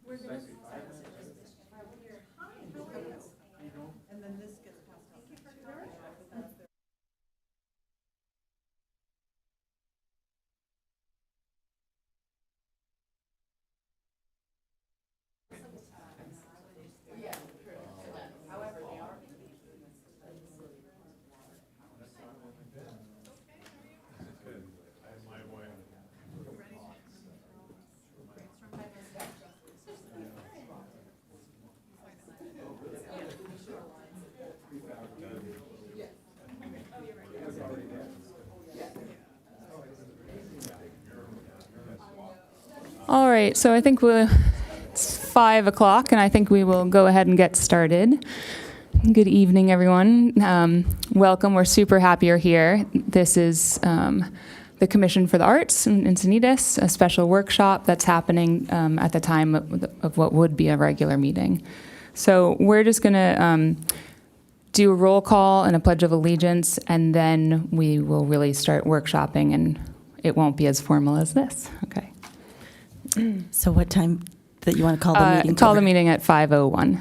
And then this gets passed out. All right, so I think it's 5 o'clock, and I think we will go ahead and get started. Good evening, everyone. Welcome. We're super happy you're here. This is the Commission for the Arts in Encinitas, a special workshop that's happening at the time of what would be a regular meeting. So we're just going to do a roll call and a Pledge of Allegiance, and then we will really start workshopping, and it won't be as formal as this. Okay. So what time that you want to call the meeting? Call the meeting at 5:01.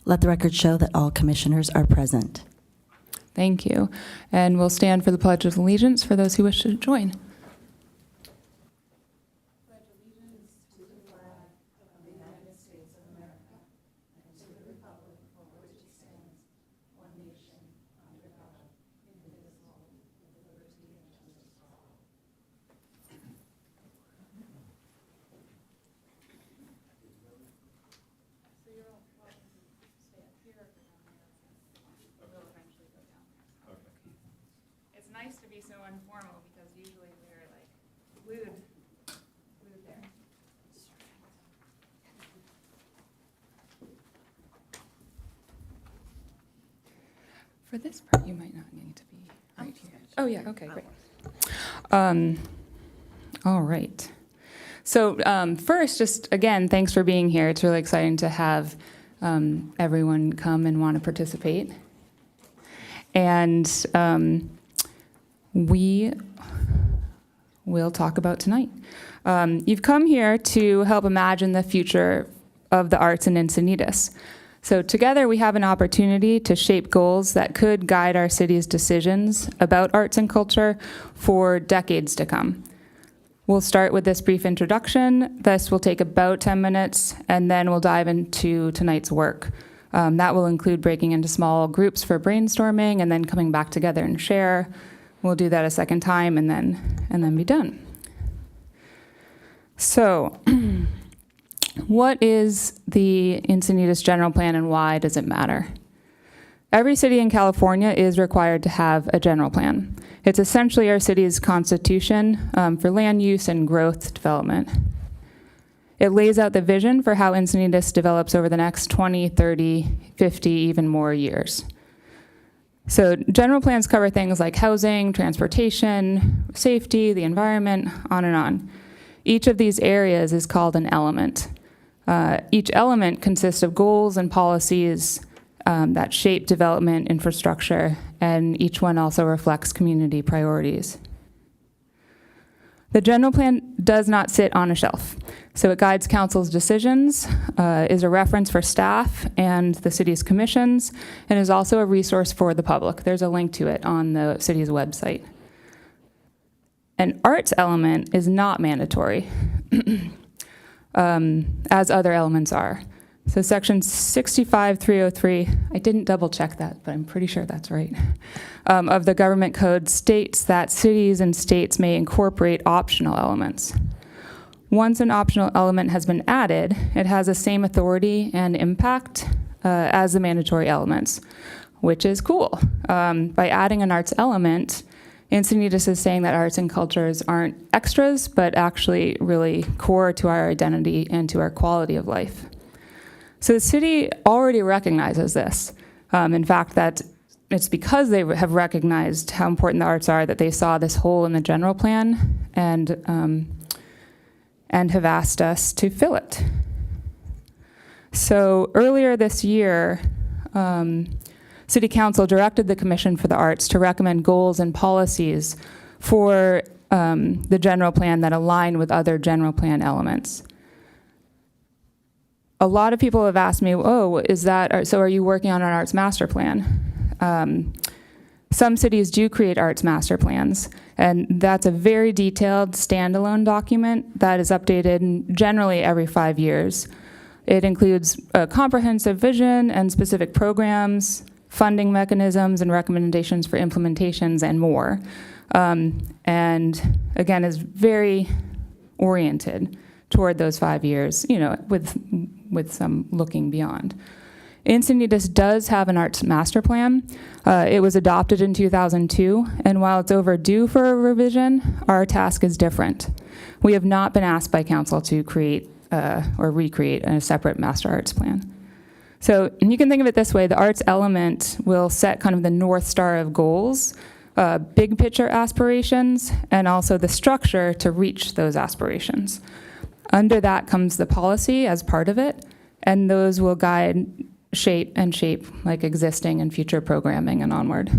Let the record show that all commissioners are present. Thank you. And we'll stand for the Pledge of Allegiance for those who wish to join. It's nice to be so informal because usually we're like glued there. For this part, you might not need to be right here. Oh, yeah, okay, great. All right. So first, just again, thanks for being here. It's really exciting to have everyone come and want to participate. And we will talk about tonight. You've come here to help imagine the future of the arts in Encinitas. So together we have an opportunity to shape goals that could guide our city's decisions about arts and culture for decades to come. We'll start with this brief introduction. This will take about 10 minutes, and then we'll dive into tonight's work. That will include breaking into small groups for brainstorming and then coming back together and share. We'll do that a second time and then be done. So, what is the Encinitas General Plan and why does it matter? Every city in California is required to have a general plan. It's essentially our city's constitution for land use and growth development. It lays out the vision for how Encinitas develops over the next 20, 30, 50, even more years. So general plans cover things like housing, transportation, safety, the environment, on and on. Each of these areas is called an element. Each element consists of goals and policies that shape development infrastructure, and each one also reflects community priorities. The general plan does not sit on a shelf, so it guides council's decisions, is a reference for staff and the city's commissions, and is also a resource for the public. There's a link to it on the city's website. An arts element is not mandatory, as other elements are. So section 65303, I didn't double check that, but I'm pretty sure that's right, of the government code states that cities and states may incorporate optional elements. Once an optional element has been added, it has the same authority and impact as the mandatory elements, which is cool. By adding an arts element, Encinitas is saying that arts and cultures aren't extras, but actually really core to our identity and to our quality of life. So the city already recognizes this. In fact, that it's because they have recognized how important the arts are that they saw this hole in the general plan and have asked us to fill it. So earlier this year, City Council directed the Commission for the Arts to recommend goals and policies for the general plan that align with other general plan elements. A lot of people have asked me, so are you working on an arts master plan? Some cities do create arts master plans, and that's a very detailed standalone document that is updated generally every 5 years. It includes a comprehensive vision and specific programs, funding mechanisms, and recommendations for implementations, and more. And again, is very oriented toward those 5 years, with some looking beyond. Encinitas does have an arts master plan. It was adopted in 2002, and while it's overdue for a revision, our task is different. We have not been asked by council to create or recreate a separate master arts plan. So you can think of it this way: the arts element will set kind of the North Star of goals, big picture aspirations, and also the structure to reach those aspirations. Under that comes the policy as part of it, and those will guide, shape like existing and future programming and onward.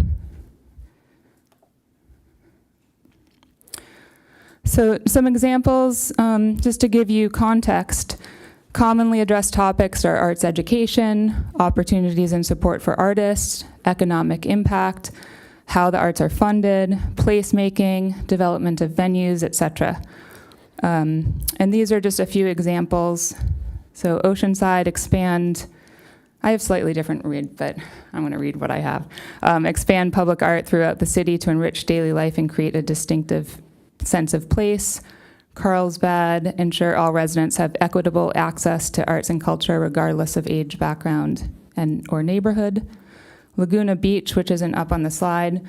So some examples, just to give you context. Commonly addressed topics are arts education, opportunities and support for artists, economic impact, how the arts are funded, placemaking, development of venues, etc. And these are just a few examples. So Oceanside, expand. I have slightly different read, but I'm going to read what I have. Expand public art throughout the city to enrich daily life and create a distinctive sense of place. Carlsbad, ensure all residents have equitable access to arts and culture regardless of age, background, or neighborhood. Laguna Beach, which isn't up on the slide,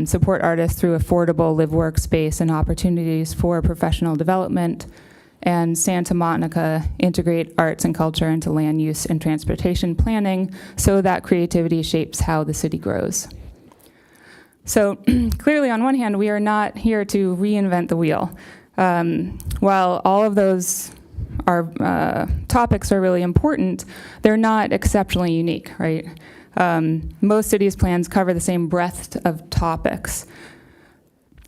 support artists through affordable live-work space and opportunities for professional development. And Santa Monica, integrate arts and culture into land use and transportation planning so that creativity shapes how the city grows. So clearly, on one hand, we are not here to reinvent the wheel. While all of those topics are really important, they're not exceptionally unique, right? Most cities' plans cover the same breadth of topics.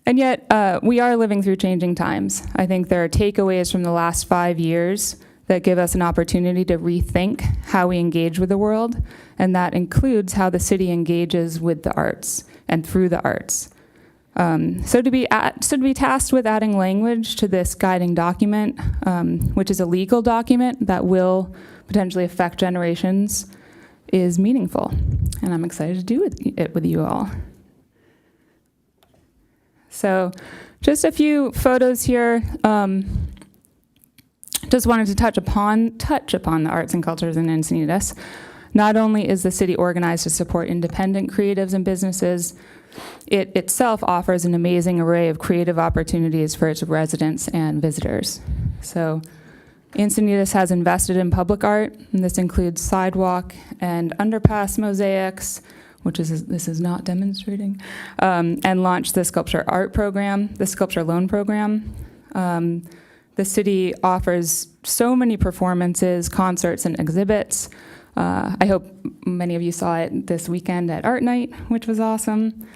And yet, we are living through changing times. I think there are takeaways from the last 5 years that give us an opportunity to rethink how we engage with the world, and that includes how the city engages with the arts and through the arts. So to be tasked with adding language to this guiding document, which is a legal document that will potentially affect generations, is meaningful, and I'm excited to do it with you all. So just a few photos here. Just wanted to touch upon the arts and cultures in Encinitas. Not only is the city organized to support independent creatives and businesses, it itself offers an amazing array of creative opportunities for its residents and visitors. So Encinitas has invested in public art, and this includes sidewalk and underpass mosaics, this is not demonstrating, and launched the Sculpture Loan Program. The city offers so many performances, concerts, and exhibits. I hope many of you saw it this weekend at Art Night, which was awesome.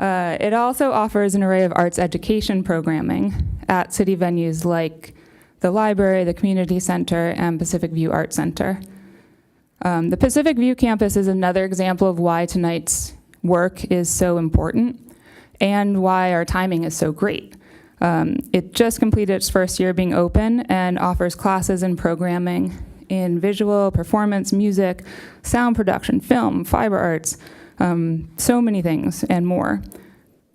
It also offers an array of arts education programming at city venues like the library, the community center, and Pacific View Art Center. The Pacific View campus is another example of why tonight's work is so important and why our timing is so great. It just completed its first year being open and offers classes and programming in visual, performance, music, sound production, film, fiber arts, so many things and more.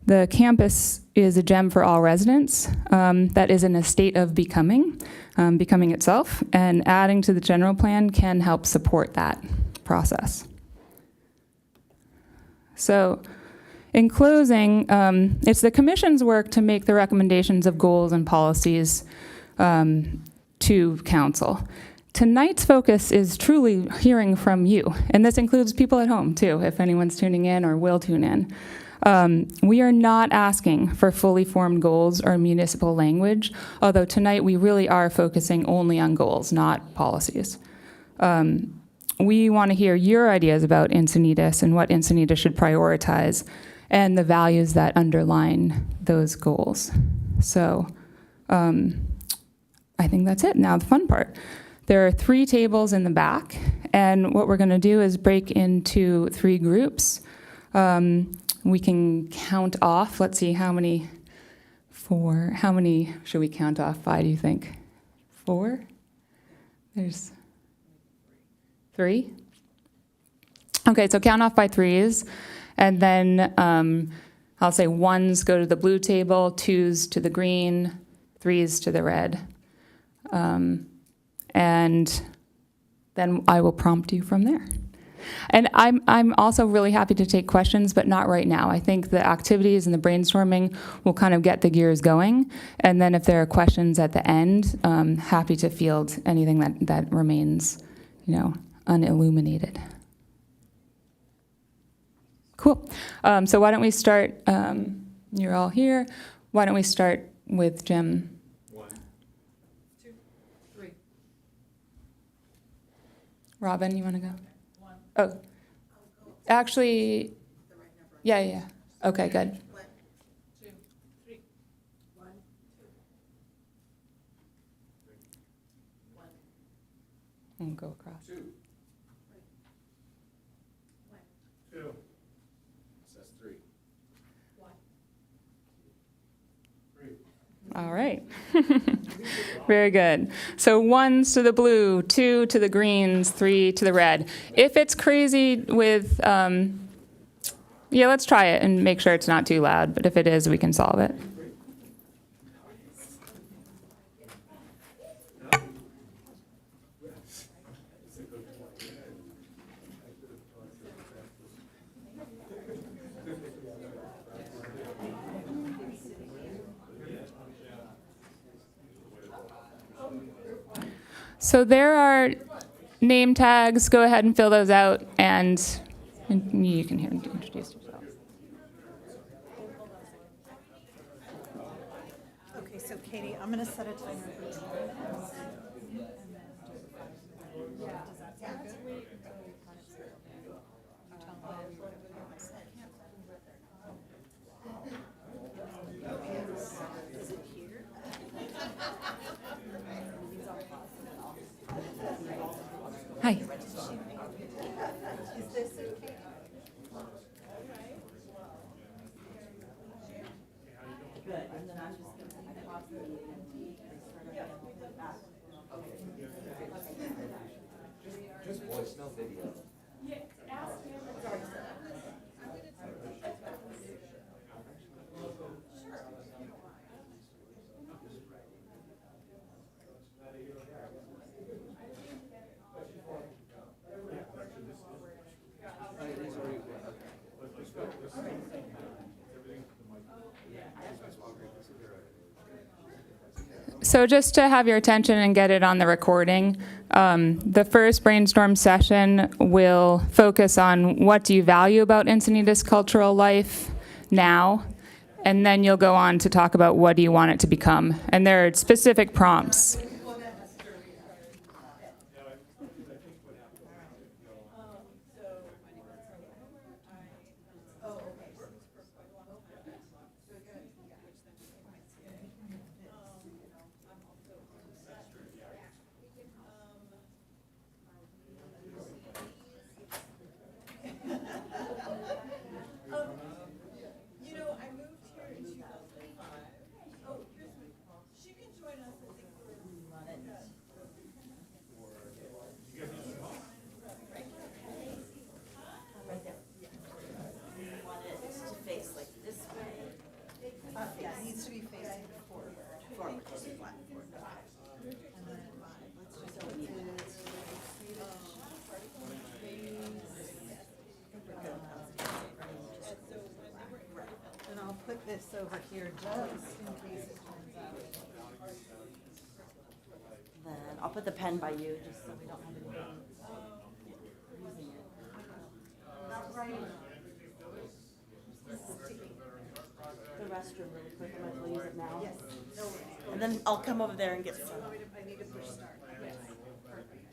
The campus is a gem for all residents that is in a state of becoming itself, and adding to the general plan can help support that process. So in closing, it's the Commission's work to make the recommendations of goals and policies to Council. Tonight's focus is truly hearing from you, and this includes people at home too, if anyone's tuning in or will tune in. We are not asking for fully formed goals or municipal language, although tonight we really are focusing only on goals, not policies. we want to hear your ideas about Encinitas and what Encinitas should prioritize and the values that underline those goals. So I think that's it. Now the fun part. There are 3 tables in the back, and what we're going to do is break into 3 groups. We can count off. Let's see, how many? 4. How many should we count off by, do you think? 4? There's 3? Okay, so count off by 3s, and then I'll say 1s go to the blue table, 2s to the green, 3s to the red. And then I will prompt you from there. And I'm also really happy to take questions, but not right now. I think the activities and the brainstorming will kind of get the gears going. And then if there are questions at the end, happy to field anything that remains, unilluminated. Cool. So why don't we start, you're all here. Why don't we start with Jim? 1, 2, 3. Robin, you want to go? 1. Oh, actually, yeah. Okay, good. 1, 2, 3. 1, 2. 1. And go across. 2. 2. Says 3. 1. 3. All right. Very good. So 1s to the blue, 2 to the greens, 3 to the red. If it's crazy with, let's try it and make sure it's not too loud. But if it is, we can solve it. So there are name tags. Go ahead and fill those out, and you can hear introduce yourself. Okay, so Katie, I'm going to set a timer for 2 minutes. Does that sound good? Is it here? Hi. Is this okay? Just voice, no video. So just to have your attention and get it on the recording, the first brainstorm session will focus on what do you value about Encinitas cultural life now, and then you'll go on to talk about what do you want it to become. And there are specific prompts. I moved here in 2005. Oh, here's my call. She can join us. I think we're Want it to face like this way? yeah, it needs to be facing forward. Forward, just flat forward. And then 5. Let's just go with and I'll put this over here just in case it turns out. Then I'll put the pen by you, just so we don't have anything using it. The restroom really quick, I might as well use it now. Yes, no worries. And then I'll come over there and get some. I need to push start. Perfect.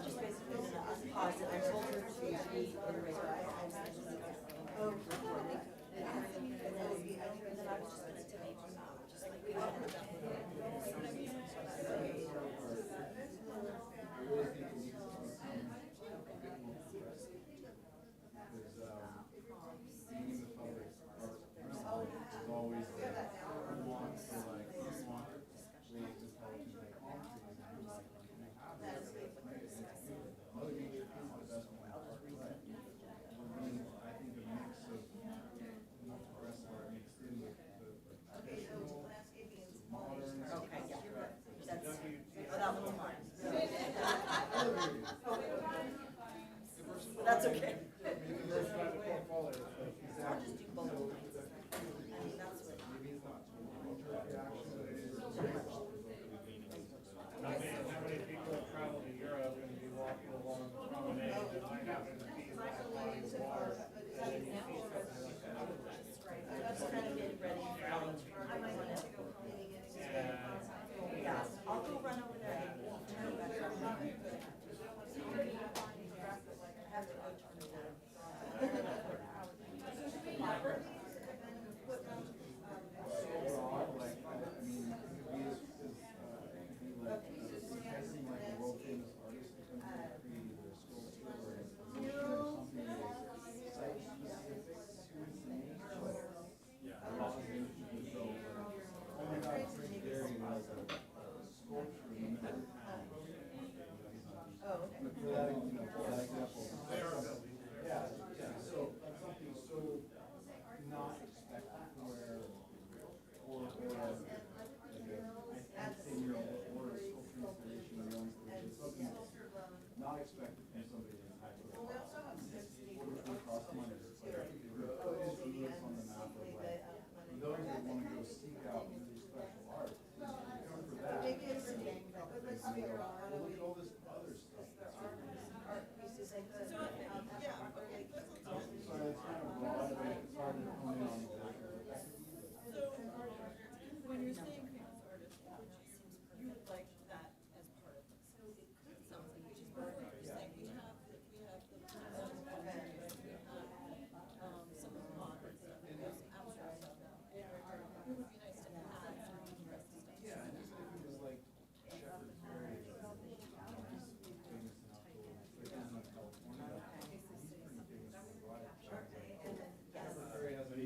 Just basically gonna pause it. I told her to reiterate. Oh, recording. And then I was just gonna delete them out, just like. Okay, yeah. That was mine. That's okay. I'll just do both lines. I mean, that's what. How many people have traveled to Europe and you walking along the promenade and I happen to be by a body of water and then you see something like that. I'm just trying to get ready for yeah, I'll go run over there and turn back around. I have to go turn it down. Not expected from somebody that's high. Well, we also have 60. Across the money. On the map of like, those that want to go seek out really special art. Come for that. Maybe it's a game, but let's figure out how to look at all this other stuff. Art pieces like the, yeah, okay. So it's kind of broad, but it's hard to hone in on exactly. So, when you're saying famous artists, you would like that as part of this? It sounds like, which is perfect, you're saying we have the, some of the modern stuff, and there's abstract stuff. It would be nice to add some of the rest of stuff. Yeah, and just like it was like Shepherd's Ferry, famous in outdoor, like in California. He's pretty famous for a lot of shows. Shepherd's Ferry has a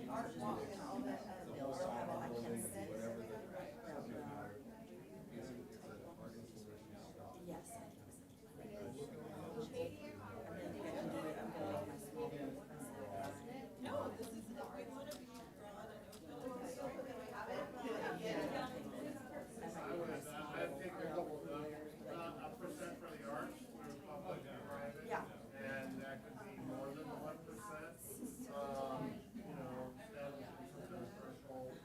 art walk and all that. The whole side of the building, whatever the subject matter. It's an art installation style. Yes. And then I think I can do it, I'm gonna make my small. No, this is, we want to be broad and open. I'd take a couple of, a percent for the arts, for public and private. Yeah. And that could be more than 1%. You know, establish some sort of threshold.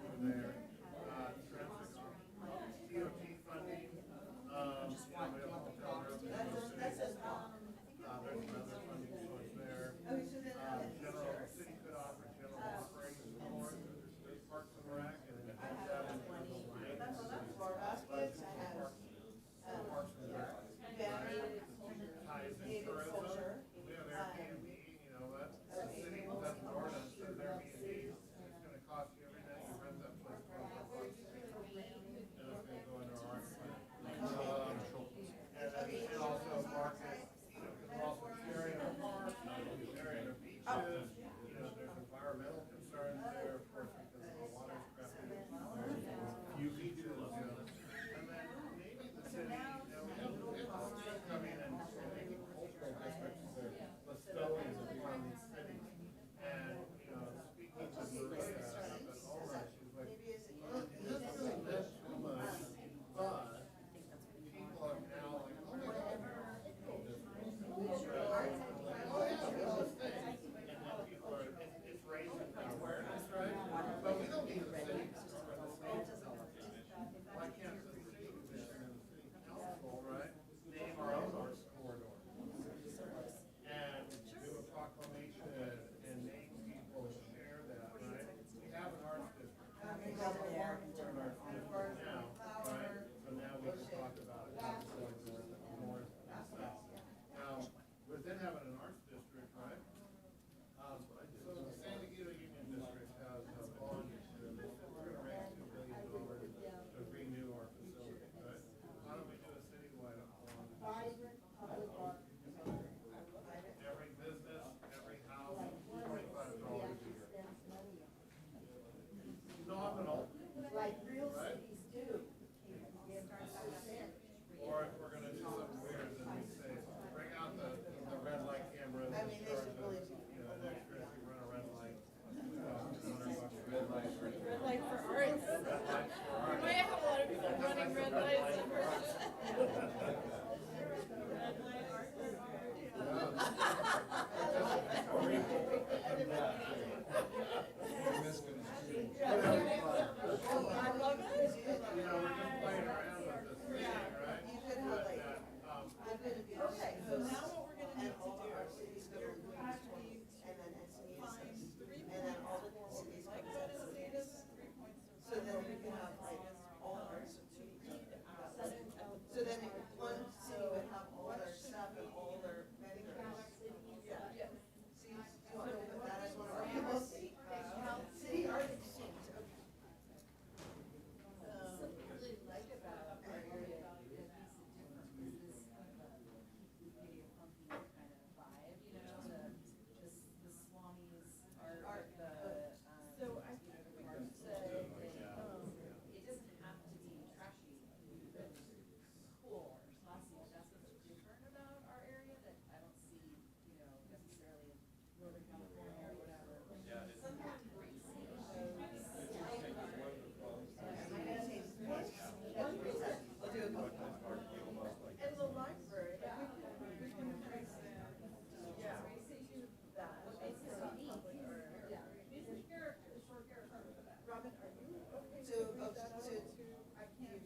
Robin, are you okay to, I can't,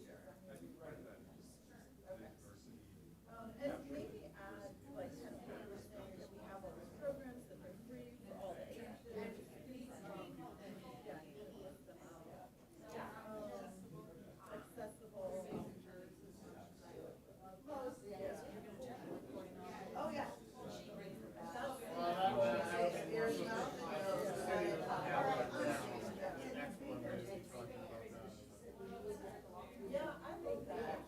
sure. Okay. And maybe add, like, kind of what you were saying, that we have all these programs, that they're free for all the ages. And, yeah, you can list them out. Accessible. Oh, yeah. Yeah, I like that.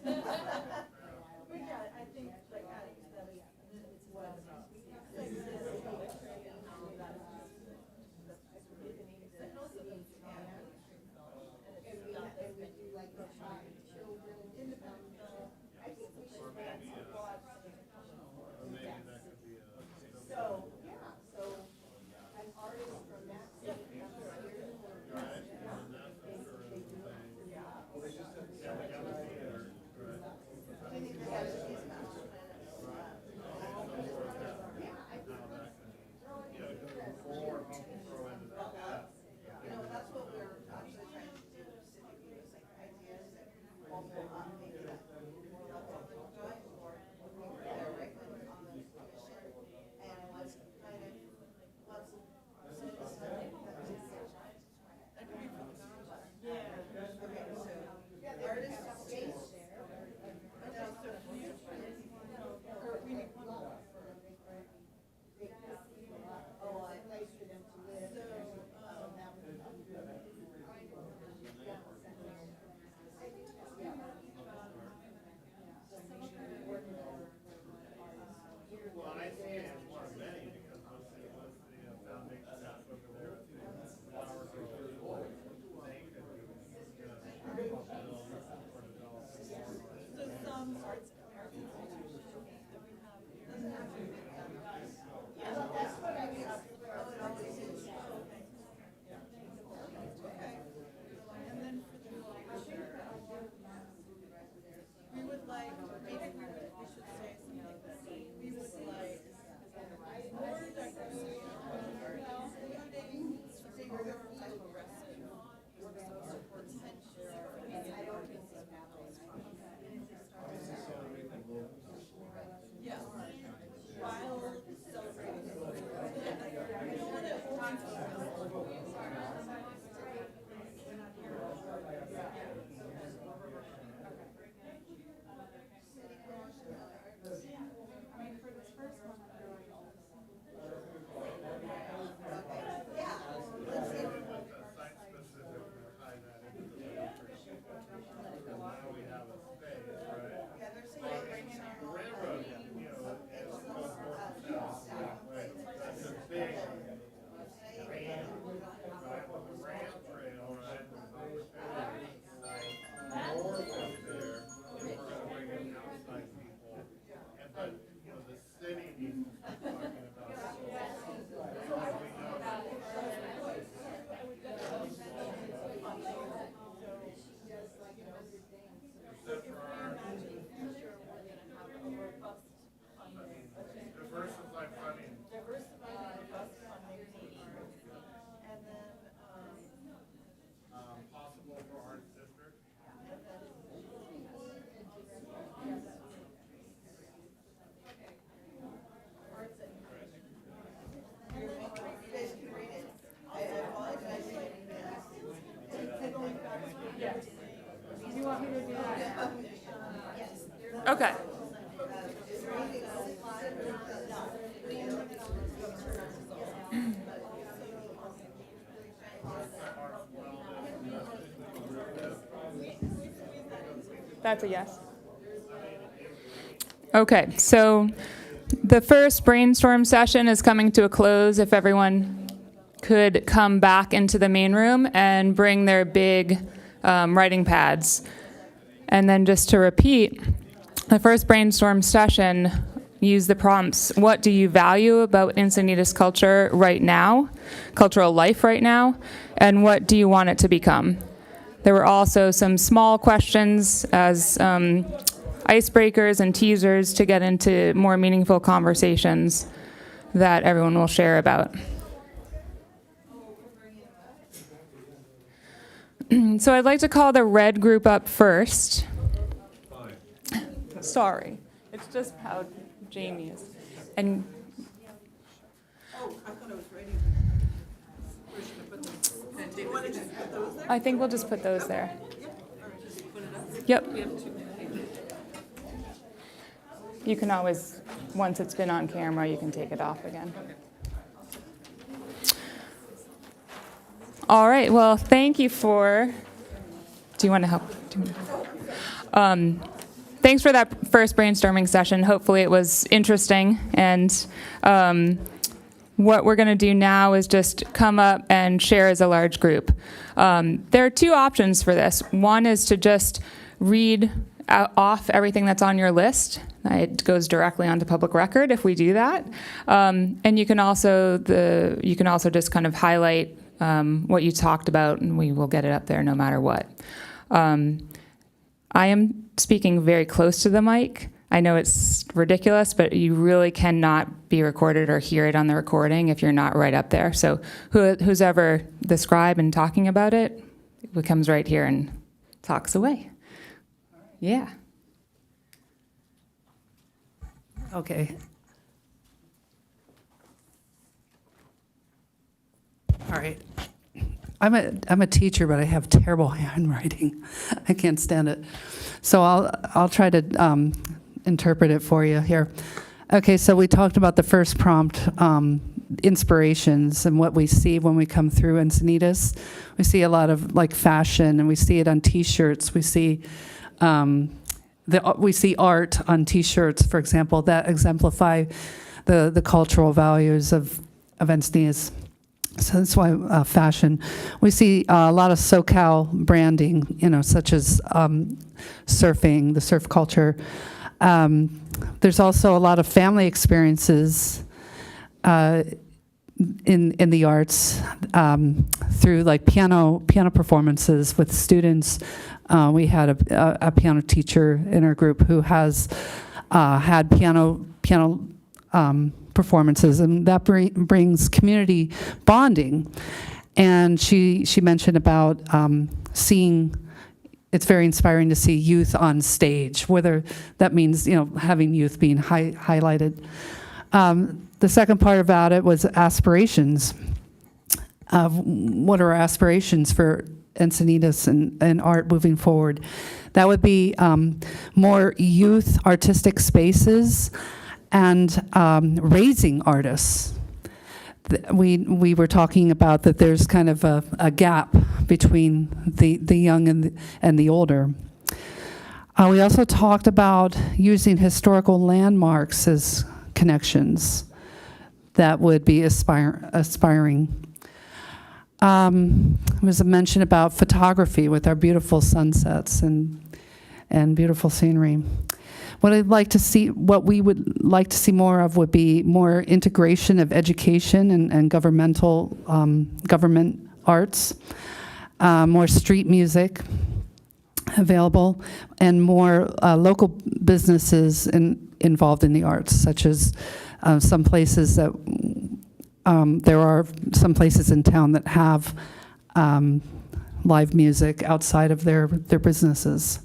But yeah, I think like adding to that is what, like this, poetry and all of that. And also the, and it's not that many, like, children, independent, I think we should add some broad. So, yeah, so an artist from that city comes here. You know, that's what we're actually trying to do specifically, is like ideas that also maybe that more level on the drawing board, there, right, when on the commission, and what's kind of, what's, so it's something that we can. That could be for the yeah, okay, so, artists, space. Okay, so we, or we need one more. Oh, I placed for them to live. So, Well, and I see it as one of many, because once the foundation that's over there, flowers are really old, they could, build or develop. so some arts institutions that we have, doesn't have to be done. Yeah, that's what I mean. Oh, it always is. Okay. Okay. And then for the future, we would like, maybe we should say something that we would like more diversity, including bigger, aggressive, potential, yeah, while celebrating. We don't want to Site-specific, tie that into the future. And now we have a space, right? yeah, they're saying bringing our The railroad, as it goes north and south, right, that's a big ram, right, on the ram trail, right, there's opportunity. North of there, we're gonna bring in outside people, and, but, the city needs to start talking about it. So, as we know, diversify funding. diversifying and robust funding for arts. And then, Possible for arts district. arts and. And then, you guys can read it. I apologize. And going back to what you were saying. You want me to do that? Yes. Okay. Is there anything else? That's a yes. Okay, so the first brainstorm session is coming to a close. If everyone could come back into the main room and bring their big writing pads. And then just to repeat, the first brainstorm session use the prompts, what do you value about Encinitas culture right now, cultural life right now, and what do you want it to become? There were also some small questions as icebreakers and teasers to get into more meaningful conversations that everyone will share about. So I'd like to call the red group up first. Sorry, it's just how Jamie is. And I think we'll just put those there. Yep. You can always, once it's been on camera, you can take it off again. All right, well, thank you for, do you want to help? Thanks for that first brainstorming session. Hopefully it was interesting. And what we're going to do now is just come up and share as a large group. There are two options for this. One is to just read off everything that's on your list. It goes directly onto public record if we do that. And you can also just kind of highlight what you talked about, and we will get it up there no matter what. I am speaking very close to the mic. I know it's ridiculous, but you really cannot be recorded or hear it on the recording if you're not right up there. So who's ever the scribe and talking about it comes right here and talks away. Yeah. Okay. All right. I'm a teacher, but I have terrible handwriting. I can't stand it. So I'll try to interpret it for you here. Okay, so we talked about the first prompt, inspirations, and what we see when we come through Encinitas. We see a lot of like fashion, and we see it on T-shirts. We see we see art on T-shirts, for example, that exemplify the cultural values of Encinitas. So that's why fashion. We see a lot of SoCal branding, such as surfing, the surf culture. There's also a lot of family experiences in the arts through like piano performances with students. We had a piano teacher in our group who has had piano performances, and that brings community bonding. And she mentioned about seeing. It's very inspiring to see youth on stage, whether that means having youth being highlighted. The second part about it was aspirations. What are our aspirations for Encinitas and art moving forward? That would be more youth artistic spaces and raising artists. We were talking about that there's kind of a gap between the young and the older. We also talked about using historical landmarks as connections that would be aspiring. There was a mention about photography with our beautiful sunsets and beautiful scenery. What we would like to see more of would be more integration of education and governmental government arts, more street music available, and more local businesses involved in the arts, such as some places that there are some places in town that have live music outside of their businesses.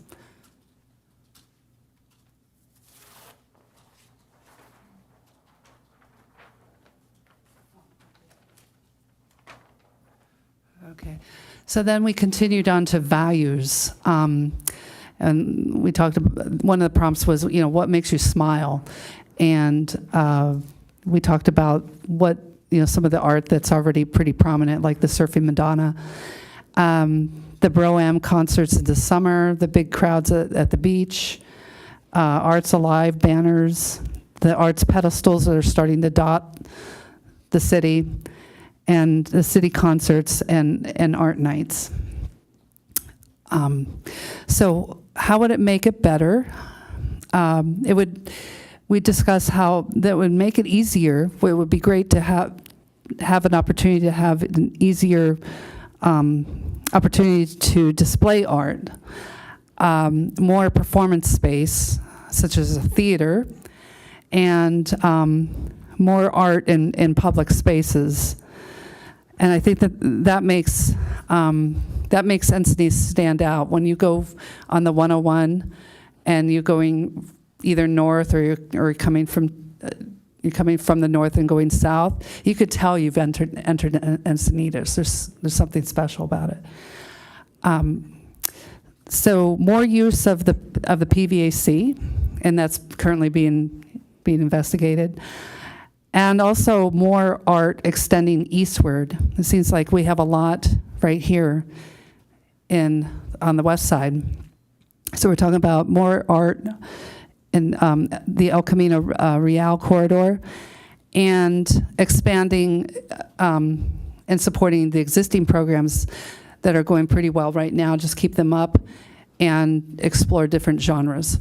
Okay, so then we continued on to values, and we talked about, one of the prompts was, what makes you smile, and we talked about what, some of the art that's already pretty prominent, like the Surfing Madonna, the Bro-Am concerts in the summer, the big crowds at the beach, Arts Alive banners, the arts pedestals that are starting to dot the city, and the city concerts and art nights. So how would it make it better? It would we discussed how that would make it easier. It would be great to have an opportunity to have an easier opportunity to display art, more performance space, such as a theater, and more art in public spaces. And I think that makes Encinitas stand out. When you go on the 101 and you're going either north or you're coming from the north and going south, you could tell you've entered Encinitas. There's something special about it. So more use of the PVAC, and that's currently being investigated. And also more art extending eastward. It seems like we have a lot right here on the west side. So we're talking about more art in the El Camino Real corridor, and expanding and supporting the existing programs that are going pretty well right now. Just keep them up and explore different genres.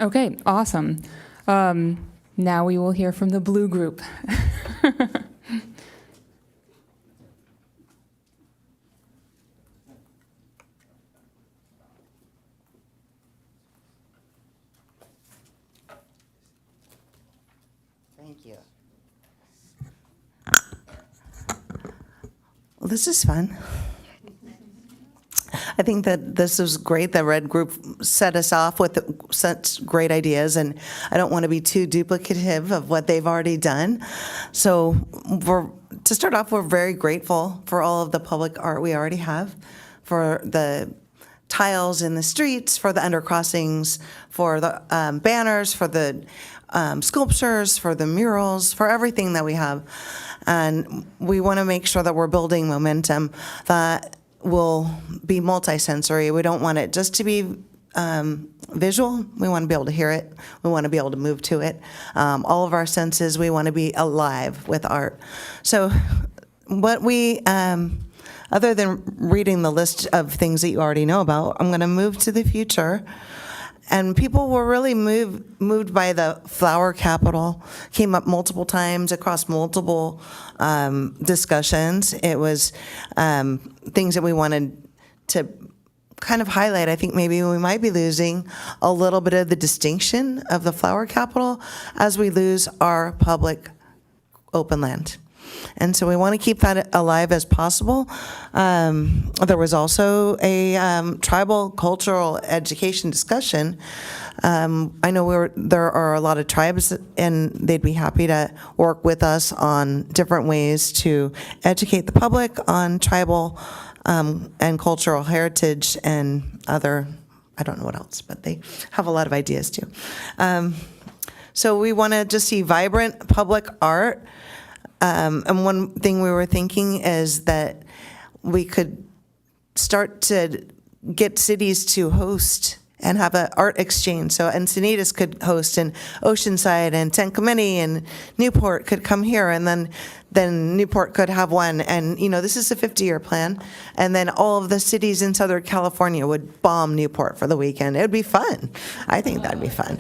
Okay, awesome. Now we will hear from the blue group. Thank you. Well, this is fun. I think that this is great. The red group set us off with such great ideas, and I don't want to be too duplicative of what they've already done. So to start off, we're very grateful for all of the public art we already have, for the tiles in the streets, for the undercrossings, for the banners, for the sculptures, for the murals, for everything that we have. And we want to make sure that we're building momentum that will be multisensory. We don't want it just to be visual. We want to be able to hear it. We want to be able to move to it. All of our senses, we want to be alive with art. So what we, other than reading the list of things that you already know about, I'm going to move to the future. And people were really moved by the flower capital. Came up multiple times across multiple discussions. It was things that we wanted to kind of highlight. I think maybe we might be losing a little bit of the distinction of the flower capital as we lose our public open land. And so we want to keep that alive as possible. There was also a tribal cultural education discussion. I know there are a lot of tribes, and they'd be happy to work with us on different ways to educate the public on tribal and cultural heritage and other, I don't know what else, but they have a lot of ideas too. So we want to just see vibrant public art. And one thing we were thinking is that we could start to get cities to host and have an art exchange. So Encinitas could host, and Oceanside and Tencomini and Newport could come here, and then Newport could have one. And, this is a 50-year plan. And then all of the cities in Southern California would bomb Newport for the weekend. It would be fun. I think that'd be fun.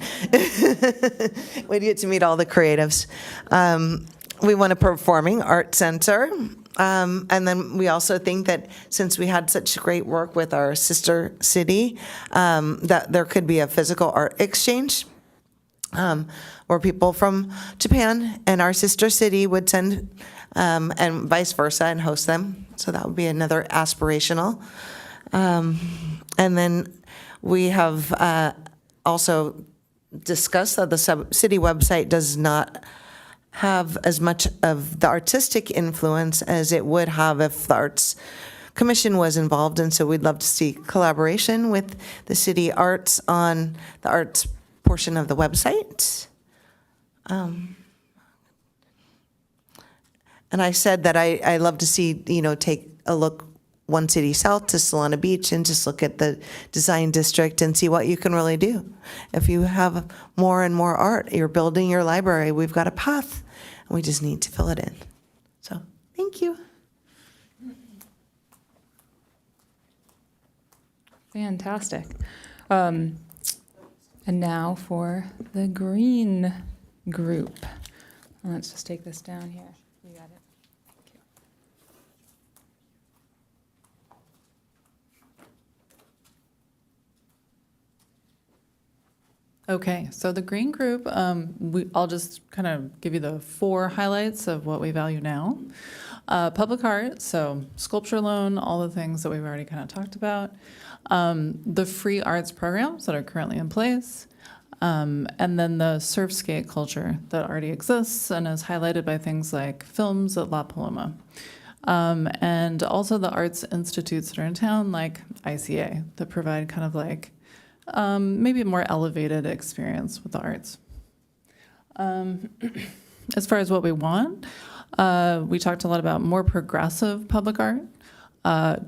We'd get to meet all the creatives. We want a performing art center. And then we also think that since we had such great work with our sister city, that there could be a physical art exchange where people from Japan and our sister city would send, and vice versa, and host them. So that would be another aspirational. And then we have also discussed that the city website does not have as much of the artistic influence as it would have if the Arts Commission was involved, and so we'd love to see collaboration with the city arts on the arts portion of the website. And I said that I love to see, take a look one city south to Solana Beach and just look at the design district and see what you can really do. If you have more and more art, you're building your library, we've got a path, and we just need to fill it in. So, thank you. Fantastic. And now for the green group. Let's just take this down here. You got it. Thank you. Okay, so the green group, I'll just kind of give you the 4 highlights of what we value now. Public art, so sculpture loan, all the things that we've already kind of talked about. The free arts programs that are currently in place. And then the surf skate culture that already exists and is highlighted by things like films at La Paloma. And also the arts institutes that are in town, like ICA, that provide kind of like maybe a more elevated experience with the arts. As far as what we want, we talked a lot about more progressive public art,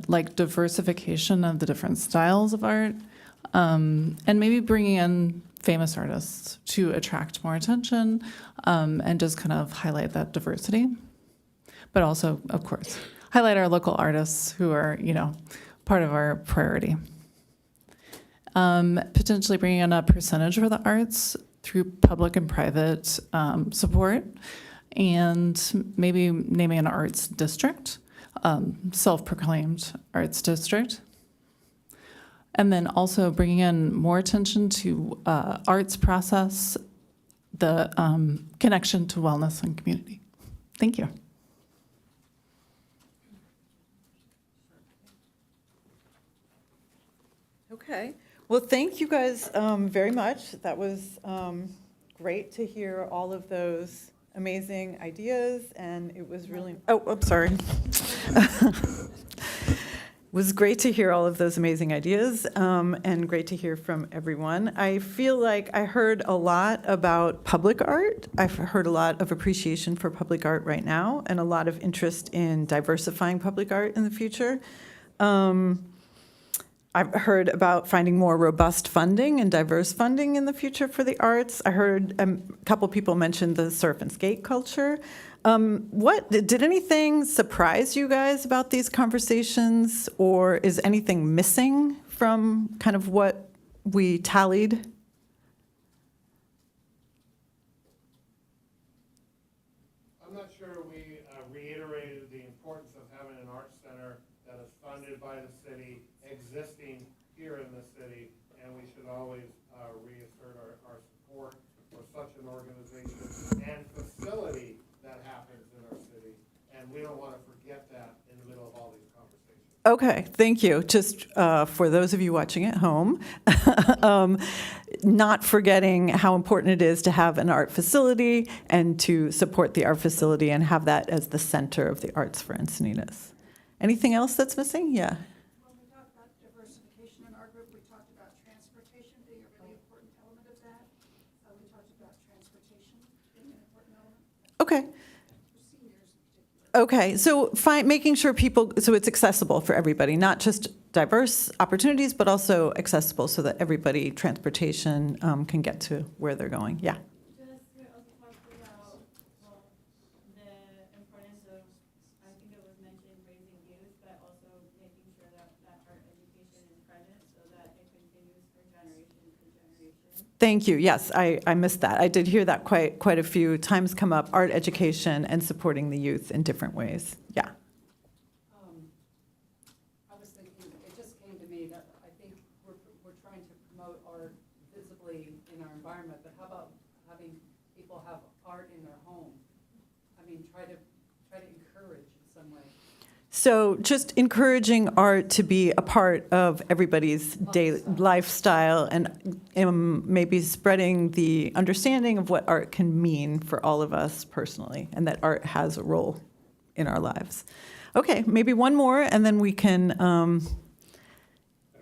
like diversification of the different styles of art, and maybe bringing in famous artists to attract more attention and just kind of highlight that diversity. But also, of course, highlight our local artists who are, part of our priority. Potentially bringing in a percentage for the arts through public and private support, and maybe naming an arts district, self-proclaimed arts district. And then also bringing in more attention to arts process, the connection to wellness and community. Thank you. Okay. Well, thank you guys very much. That was great to hear all of those amazing ideas, and it was really, oh, I'm sorry. It was great to hear all of those amazing ideas, and great to hear from everyone. I feel like I heard a lot about public art. I've heard a lot of appreciation for public art right now, and a lot of interest in diversifying public art in the future. I've heard about finding more robust funding and diverse funding in the future for the arts. I heard a couple people mention the surf and skate culture. Did anything surprise you guys about these conversations, or is anything missing from kind of what we tallied? I'm not sure we reiterated the importance of having an arts center that is funded by the city, existing here in the city, and we should always reassert our support for such an organization and facility that happens in our city. And we don't want to forget that in the middle of all these conversations. Okay, thank you. Just for those of you watching at home, not forgetting how important it is to have an art facility and to support the art facility and have that as the center of the arts for Encinitas. Anything else that's missing? Yeah. When we talked about diversification in our group, we talked about transportation being a really important element of that. We talked about transportation being an important element Okay. for seniors in particular. Okay, so making sure so it's accessible for everybody, not just diverse opportunities, but also accessible so that everybody, transportation, can get to where they're going. Yeah. Just, we also talked about, well, the importance of, I think it was mentioned, raising youth, but also making sure that art education is present so that it continues for generation to generation. Thank you. Yes, I missed that. I did hear that quite a few times come up, art education and supporting the youth in different ways. Yeah. I was thinking, it just came to me that I think we're trying to promote art visibly in our environment, but how about having people have art in their home? I mean, try to encourage in some way. So just encouraging art to be a part of everybody's daily lifestyle, and maybe spreading the understanding of what art can mean for all of us personally, and that art has a role in our lives. Okay, maybe one more, and then we can, I don't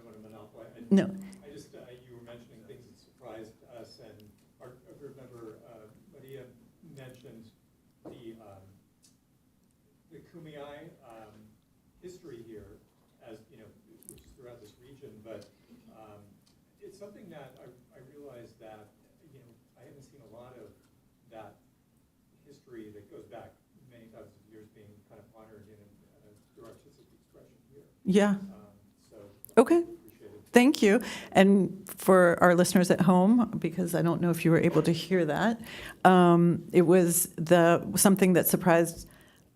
want to monopolize. no. I just, you were mentioning things that surprised us, and I remember Maria mentioned the Kumeyaay history here, as which is throughout this region, but it's something that I realized that I haven't seen a lot of that history that goes back many thousands of years being kind of honored in through artistic expression here. Yeah. So Okay. appreciated. Thank you. And for our listeners at home, because I don't know if you were able to hear that, it was something that surprised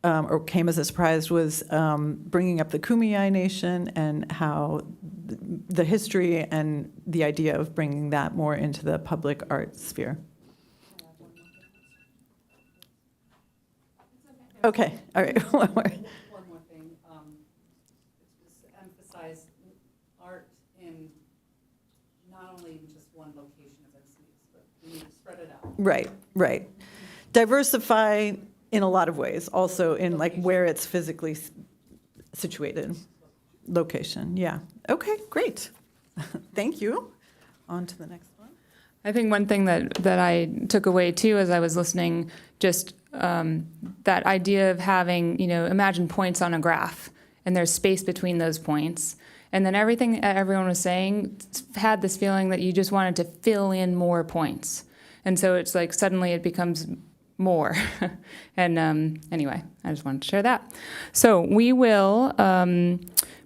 or came as a surprise was bringing up the Kumeyaay Nation and how the history and the idea of bringing that more into the public art sphere. Okay, all right. One more. One more thing, just emphasize art in not only in just one location of our cities, but we need to spread it out. Right, right. Diversify in a lot of ways, also in like where it's physically situated. Location, yeah. Okay, great. Thank you. On to the next one. I think one thing that I took away too as I was listening, just that idea of having, imagine points on a graph and there's space between those points. And then everything everyone was saying had this feeling that you just wanted to fill in more points. And so it's like suddenly it becomes more. And anyway, I just wanted to share that. So we will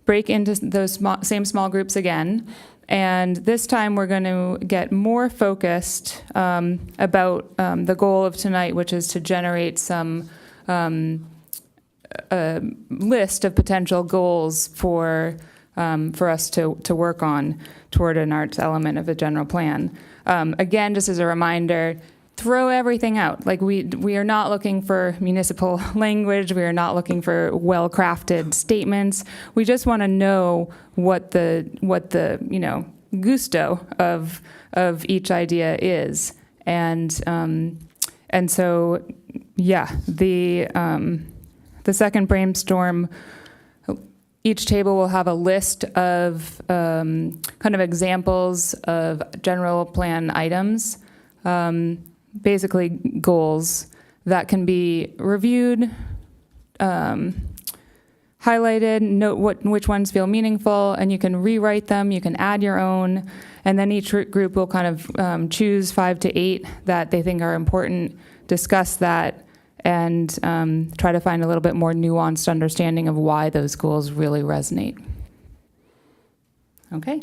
break into those same small groups again. And this time we're going to get more focused about the goal of tonight, which is to generate some a list of potential goals for us to work on toward an arts element of the general plan. Again, just as a reminder, throw everything out. Like we are not looking for municipal language. We are not looking for well-crafted statements. We just want to know what the gusto of each idea is. And so yeah, the second brainstorm, each table will have a list of kind of examples of general plan items. Basically goals that can be reviewed, highlighted, note which ones feel meaningful, and you can rewrite them, you can add your own, and then each group will kind of choose 5 to 8 that they think are important, discuss that, and try to find a little bit more nuanced understanding of why those goals really resonate. Okay.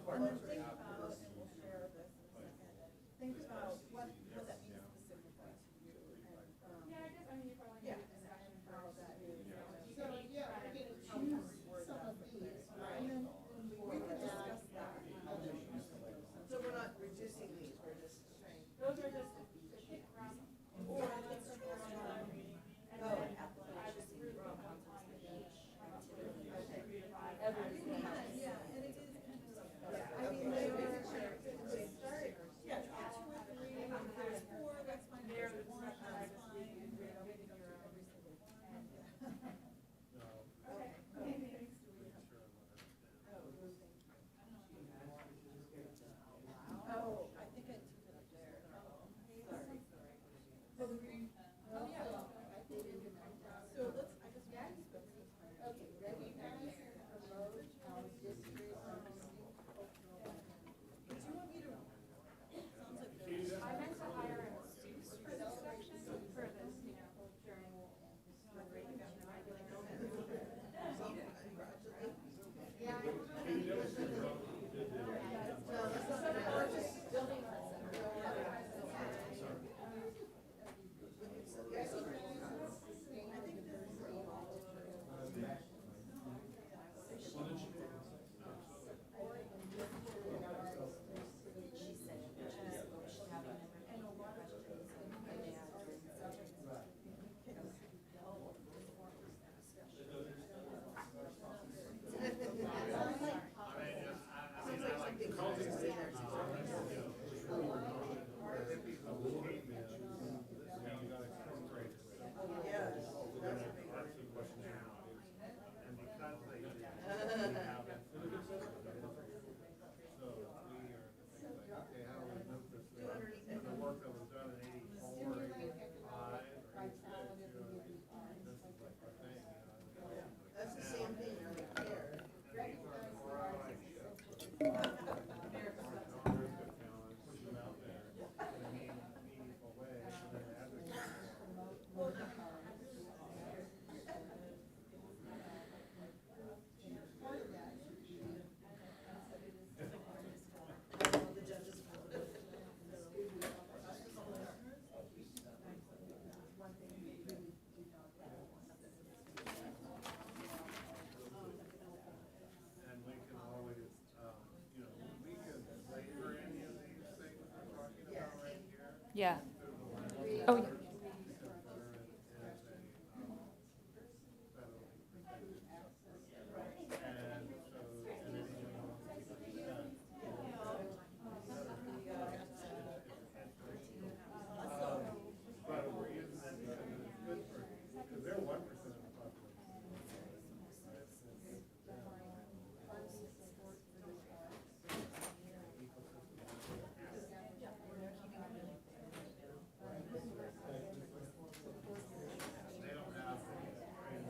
And then think about, and we'll share this in a second, think about what that means specifically to you and, yeah, and how that is. So, yeah, we're gonna choose some of these, right? And then we can discuss that. So we're not reducing these, we're just saying. Those are just to pick from, or let's start from, yeah, and it is kind of, I mean, they were, yeah, 2 or 3, if there's 4, that's fine, if there's 1, that's fine. Oh, I think I took it there. Sorry. Oh, the green pen. Oh, yeah. So let's, I just. Okay, ready, guys? Promote our district. Do you want me to? Sounds like there's. I meant to hire a Seuss for this section, for this, during the Great Division. I really don't know. That's the same thing, right there. And we can always, we can labor any of these things we're talking about right here. Yeah. Oh, yeah. But we're using that because it's good for, because they're 1% of the population. They don't have any training.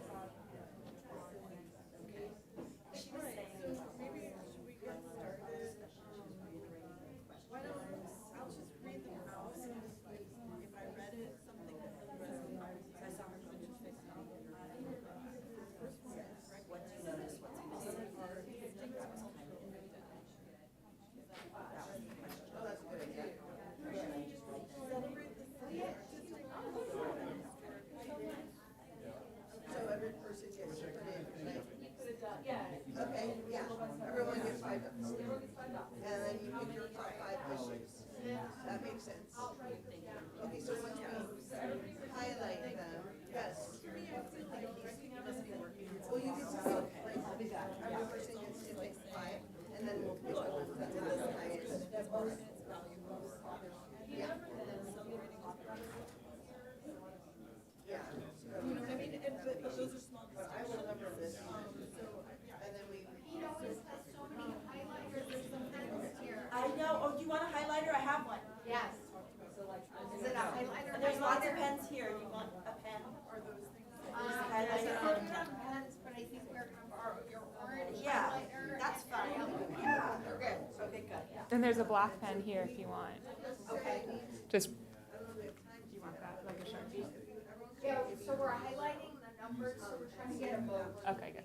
Maybe should we get started? Why don't, I'll just read them out, and if I read it, something that really resonates. I saw her just fix it. First one is what do you notice, what's missing? Oh, that's a good idea. Celebrate the city. So every person gets their name, right? Okay, yeah, everyone gets $5. And then you pick your top 5 issues. That makes sense. Okay, so once we highlight them, yes. Well, you get to pick, like, every person gets to pick 5, and then we'll pick the ones that are the highest. Yeah. Yeah. I mean, but those are small, but I will number this, and then we. I know. Oh, do you want a highlighter? I have one. Yes. Is it a highlighter? There's lots of pens here. Do you want a pen? Are those things? Highlighter. Pens, but I think we're gonna borrow your orange Yeah, highlighter. that's fine. Yeah. Okay. Okay, good. Yeah. And there's a black pen here if you want. Okay. Just, do you want that, like a Sharpie? Yeah, so we're highlighting the numbers, so we're trying to get a vote. Okay, good.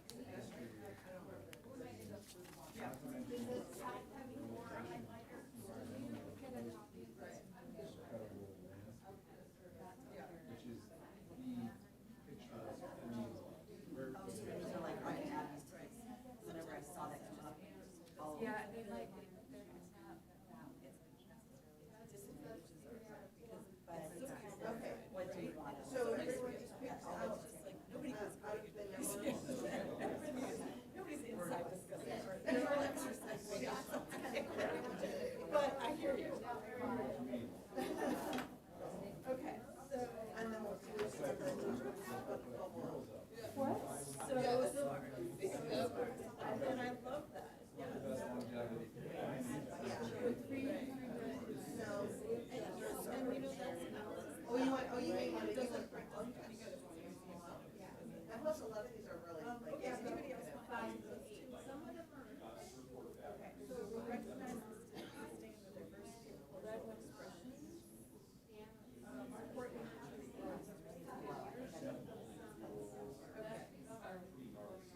Does this have Okay, what do you want? So everyone just picks out, out of the Nobody's inside discussing. There's no exercise. But I hear you. Okay, so, and then we'll do this at the bubble. What? So, and I love that. Oh, you want, oh, you may want to do it. And plus, a lot of these are really, like, yeah, somebody else find those two. Some of them are. Okay, so we recognize the distinct and the diversity of political expression. Support and nurture the arts and leadership.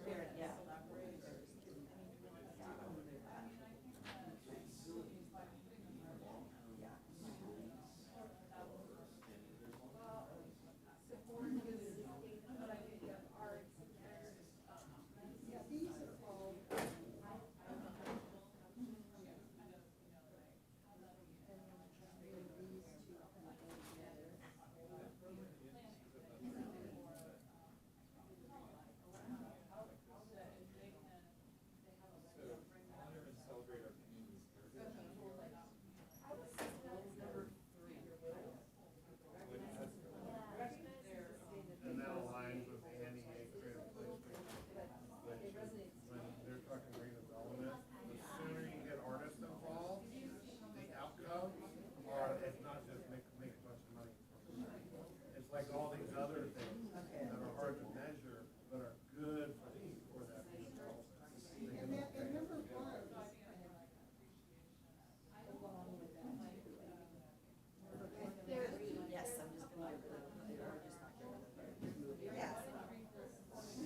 Very, yeah. And that aligns with the NEA creative placement, which is when they're talking redevelopment, the sooner you get artists involved, the outcomes are, it's not just make a bunch of money. It's like all these other things that are hard to measure, but are good for that redevelopment. And number one. Yes, I'm just gonna get rid of it, or just not get rid of it.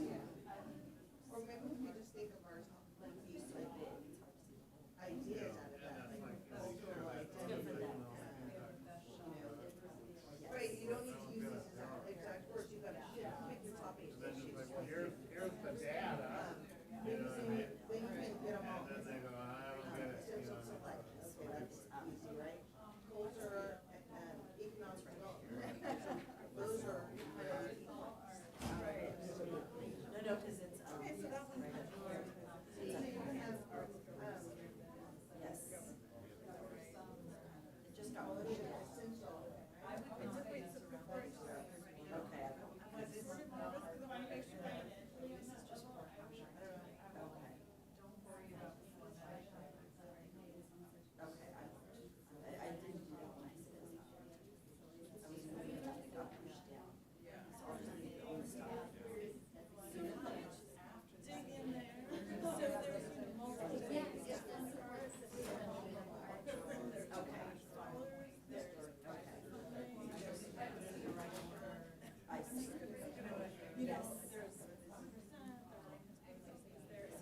Yes. Or maybe we could just think of our, like, these, like, ideas out of that, like, cultural identity. Right, you don't need to use these as exact words, you gotta pick your topic And then issues. it's like, well, here's the data, you know what I mean? Then you can get them all. And then they go, I don't get it, you know. So like, okay, that's easy, right? Culture and economic development. Those are really equal. No, because it's, Okay, so that one's right good. here. So you have, Yes. It just got pushed out. essential. Okay. Okay. Okay, I didn't recognize it. I was moving, it got pushed down. So I'll just leave it on the stop. I see. Yes. So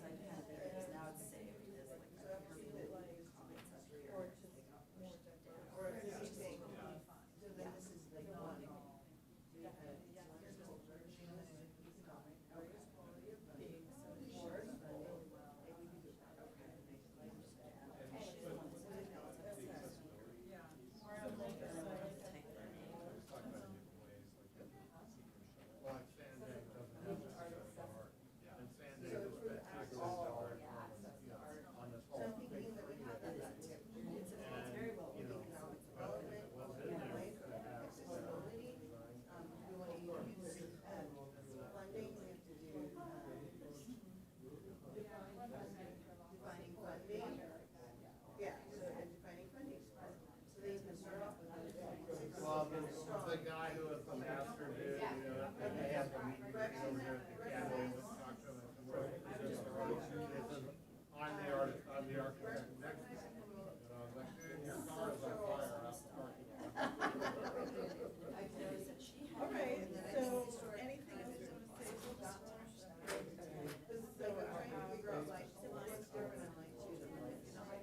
I had there, because now it's saved, there's like, comments up here. Or anything. So then this is like one. Well, like Sandag doesn't have this art, and Sandag is spectacular dollars on this whole big thing. And, you know, but if it was in there, it could have had Accessibility, we want to use, funding, we have to do, defining funding. Yeah, so and defining funding. So they can start off with the. well, the guy who was the master dude, you know, and they had the meeting over there at the academy, let's talk to him. I'm the artist, I'm the architect next to him. And I was like, dude, your car is on fire out the parking lot. I've noticed that she had. Okay, so anything else you want to say? So we're trying to figure out like, what's different and like, choose them, like, you know, like,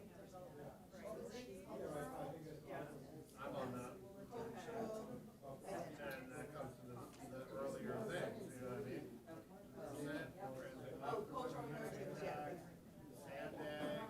I'm on that. cultural, And that comes to the earlier things, you know what I mean? Percent, or is it? oh, cultural heritage, yeah. Sandag,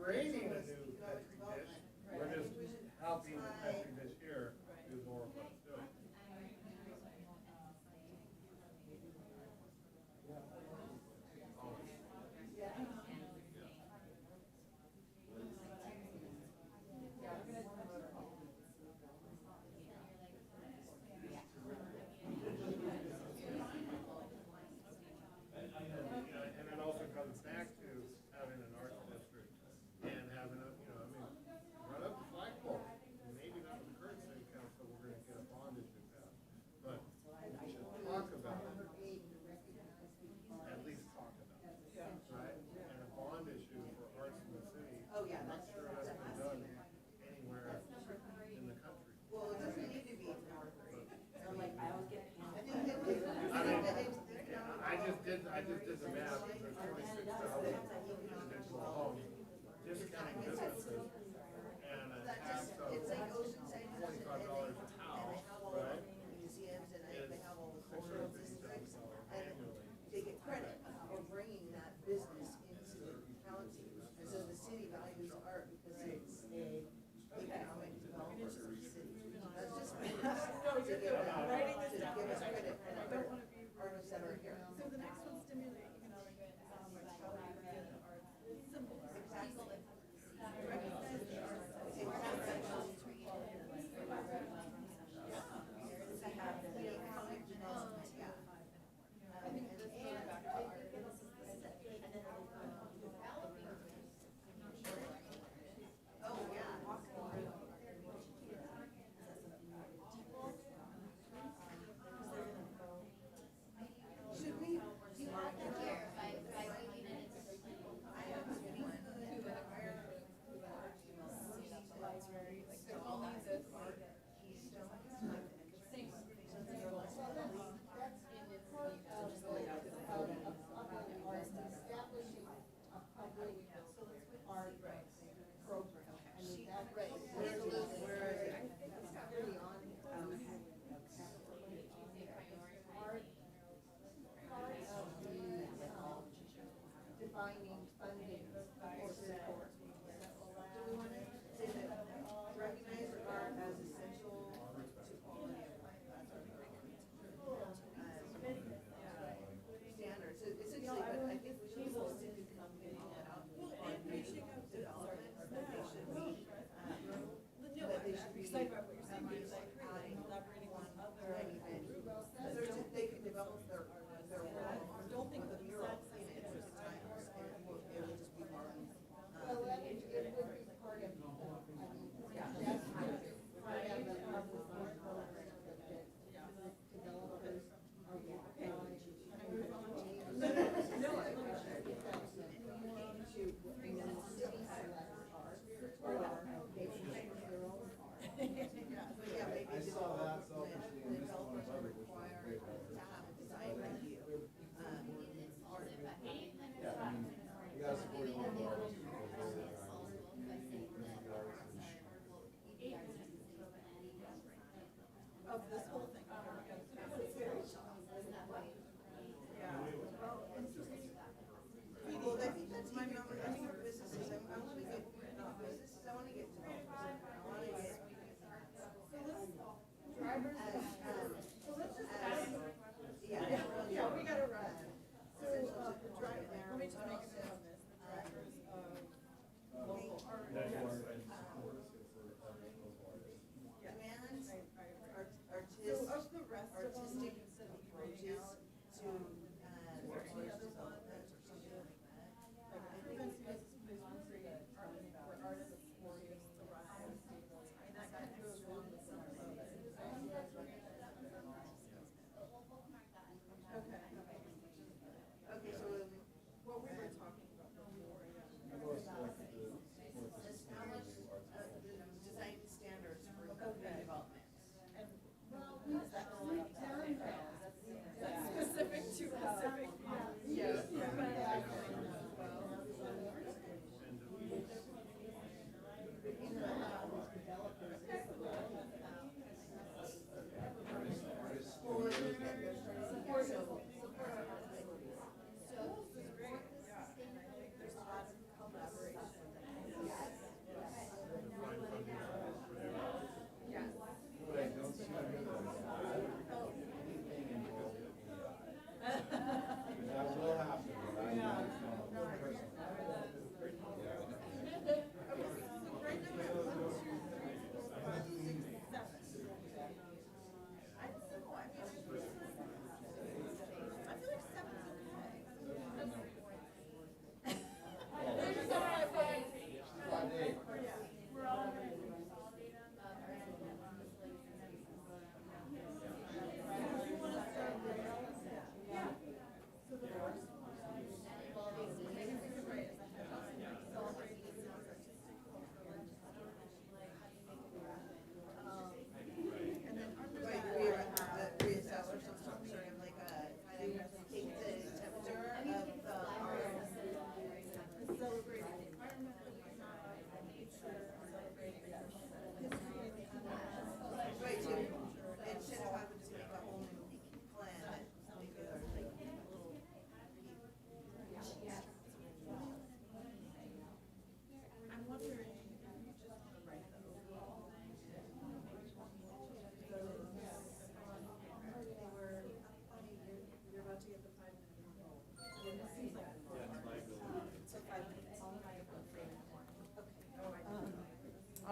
creating a new Petri dish, we're just helping the Petri dish here do more of what's doing. And it also comes back to having an arts district and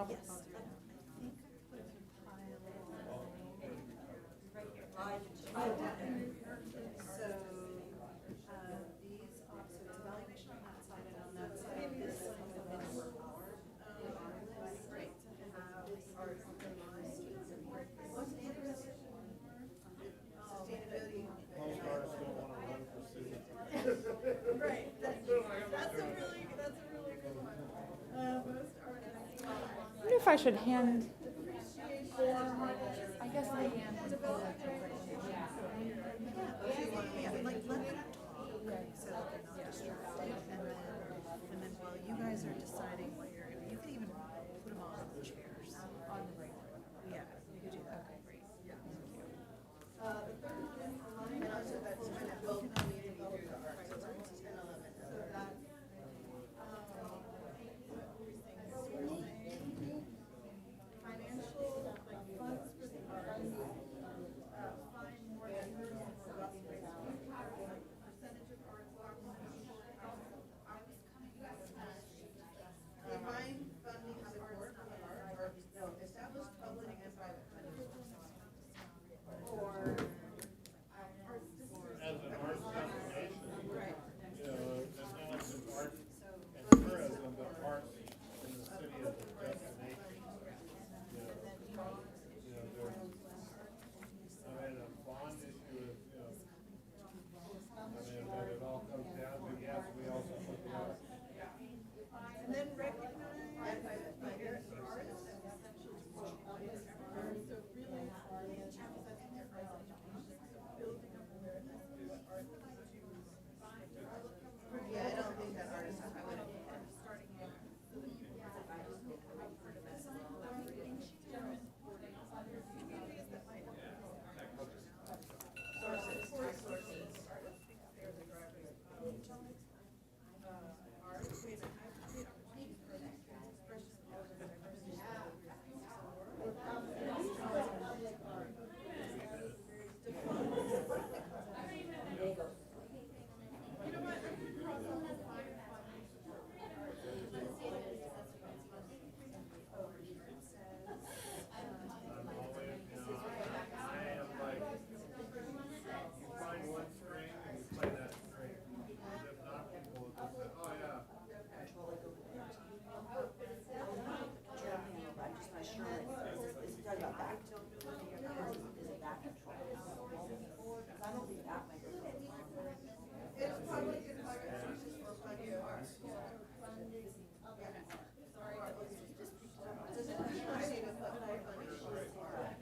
Yes. I think I put it in pile. Right here. So, these are, so it's evaluation on that side and on that side. This is the minimum hour. Great to have art organized. What's interesting? Sustainability. Most artists don't wanna run for city. Right, that's a really good one. Most artists. I wonder if I should hand, I guess I hand. Like, let them talk, so that they're not distracted, and then while you guys are deciding what you're gonna, you can even put them on the chairs. On the break. Yeah, you could do that. Okay, great. Yeah. The third one is and also that's kind of both community through the arts, so it's 10, 11. So that, financial, like, funds for the arts, find more diverse and robust ways to use like percentage of arts, define funding support for art, or no, establish public and private funding. Or As an arts destination, right. you know, it's not like the arts and tourism, but arts in the city as a destination. I mean, a bond issue is, I mean, but it all comes down to, yes, we also put the arts. And then recognize artists as essential to social life. So really, emphasizing their arts education, so building up awareness of what art is to find. Yeah, I don't think that artists, I wouldn't. Starting here, so that people can part of that. Some of them think other communities that might have sources. Artists think they're the drivers of art. Wait a minute, I create opportunities for expression of diversity. You know what, I can cross off the five I am like, you find one string and you play that string. If not, people will just say, oh, yeah. I'm just not sure, is it talking about back? Is it back control? Because I don't think that microphone is on there. It's public and private sources for funding art. Does it I need to put more funding for art?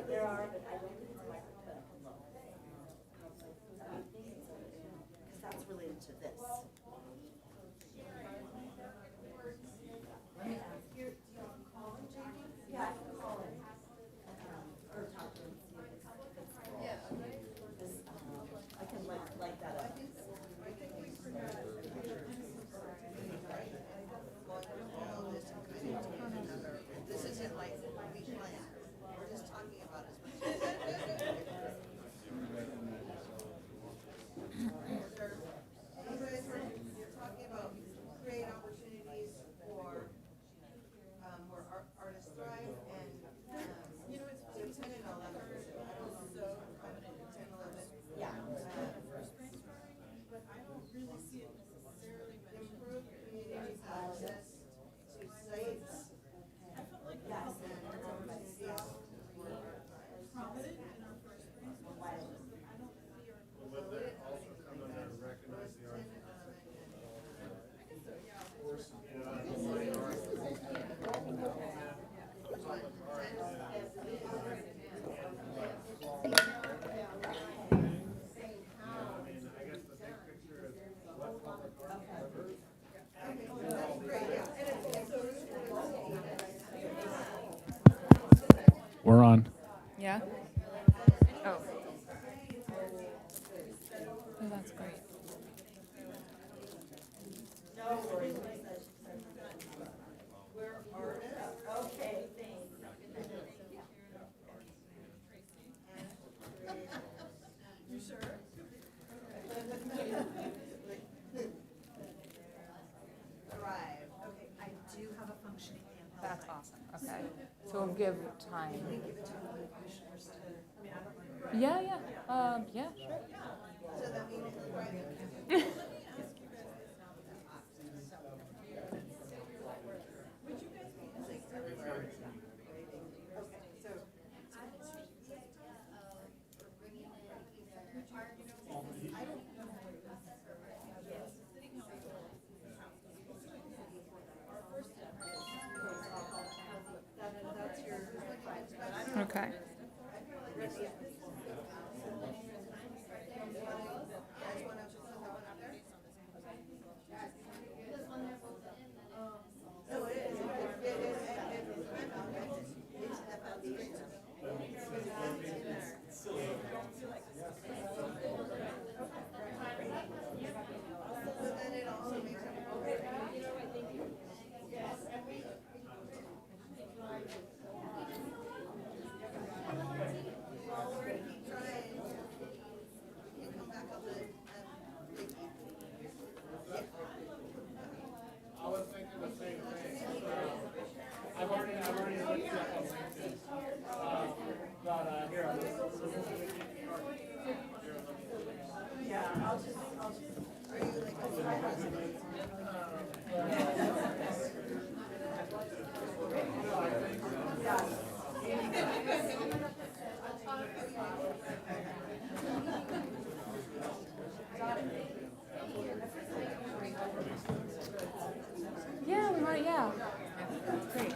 There are, but I don't think it's a microphone. I think it's, because that's related to this. Let me ask you, do you want to call him, Jamie? Yeah, I can call him. Or talk to him, see if it's, yeah, this, I can light that up. This isn't like we plan, we're just talking about it. You're talking about create opportunities for, where artists thrive and, you know, it's 10 and 11. I don't know, so, 10, 11. Yeah. But I don't really see it necessarily improve community access to sites. I felt like Yes. prominent in our first brainstorm session, but I don't see our. Would that also come under recognize the arts? You know, as a fine art. Public art I mean, I guess the big picture is what public art covers. We're on. Yeah? Oh. Oh, that's great. Okay, thanks. You sure? give time. Yeah, yeah, yeah, sure. Okay. I was thinking the same thing. I've already looked at on LinkedIn. But, here, Yeah, we might, yeah. Great.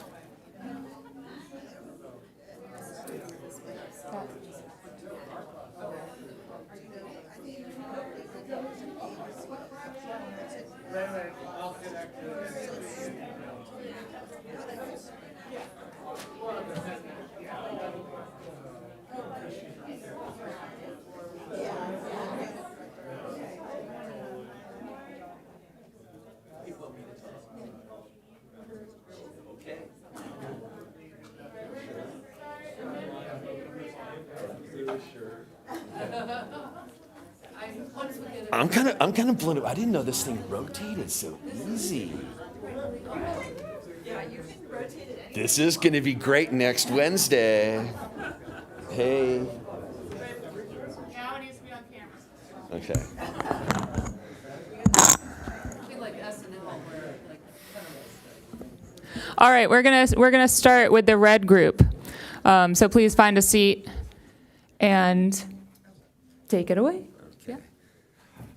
I'll connect to it. I'm kind of blown away. I didn't know this thing rotated so easy. This is going to be great next Wednesday. Hey. Now it needs to be on camera. Okay. All right, we're gonna start with the red group. So please find a seat and take it away. Yeah.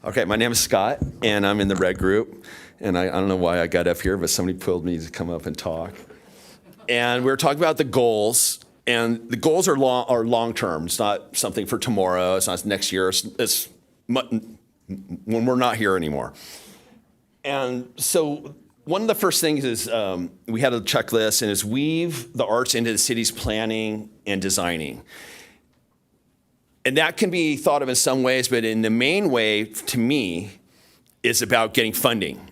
Okay, my name is Scott, and I'm in the red group. And I don't know why I got up here, but somebody pulled me to come up and talk. And we were talking about the goals, and the goals are long term. It's not something for tomorrow. It's not next year. It's when we're not here anymore. And so one of the first things is we had a checklist, and is weave the arts into the city's planning and designing. And that can be thought of in some ways, but in the main way, to me, is about getting funding.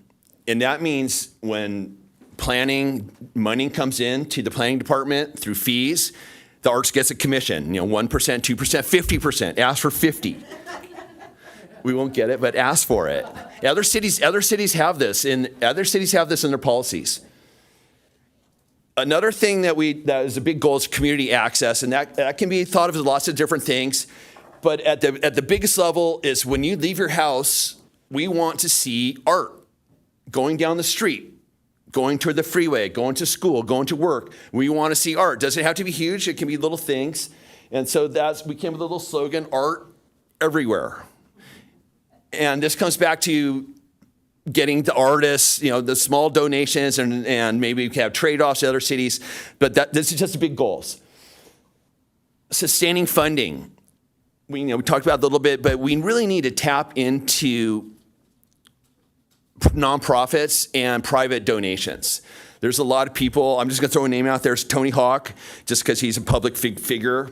And that means when planning money comes in to the planning department through fees, the arts gets a commission, 1%, 2%, 50%, ask for 50. We won't get it, but ask for it. Other cities have this, and other cities have this in their policies. Another thing that is a big goal is community access, and that can be thought of as lots of different things. But at the biggest level is when you leave your house, we want to see art going down the street, going to the freeway, going to school, going to work. We want to see art. Does it have to be huge? It can be little things. And so we came with a little slogan, art everywhere. And this comes back to getting the artists, the small donations, and maybe we can have trade-offs to other cities, but this is just the big goals. Sustaining funding. We talked about it a little bit, but we really need to tap into nonprofits and private donations. There's a lot of people, I'm just gonna throw a name out there, it's Tony Hawk, just because he's a public figure.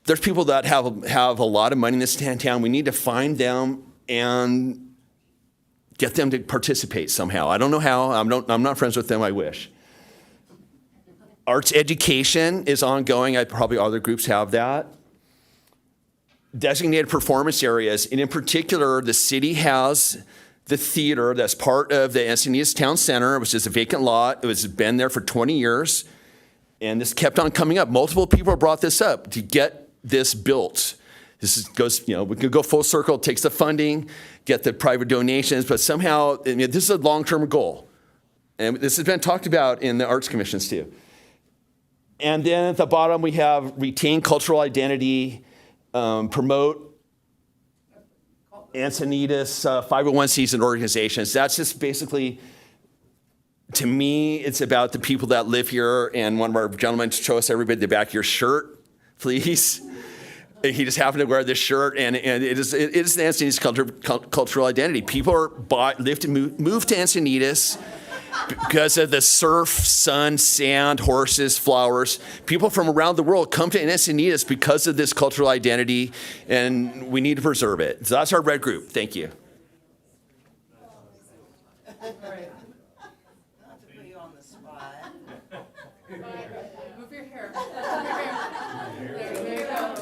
There's people that have a lot of money in this town. We need to find them and get them to participate somehow. I don't know how, I'm not friends with them, I wish. Arts education is ongoing, probably other groups have that. Designated performance areas, and in particular, the city has the theater that's part of the Encinitas Town Center, which is a vacant lot. It has been there for 20 years. And this kept on coming up. Multiple people brought this up to get this built. Goes, we could go full circle, it takes the funding, get the private donations, but somehow, this is a long-term goal. And this has been talked about in the arts commissions too. And then at the bottom, we have retain cultural identity, promote Encinitas 501c and organizations. That's just basically, to me, it's about the people that live here. And one of our gentlemen show us everybody the back of your shirt, please. He just happened to wear this shirt, and it is the Encinitas cultural identity. People are moved to Encinitas because of the surf, sun, sand, horses, flowers. People from around the world come to Encinitas because of this cultural identity, and we need to preserve it. So that's our red group. Thank you. Not to put you on the spot. Move your hair. Move your hair. There you go.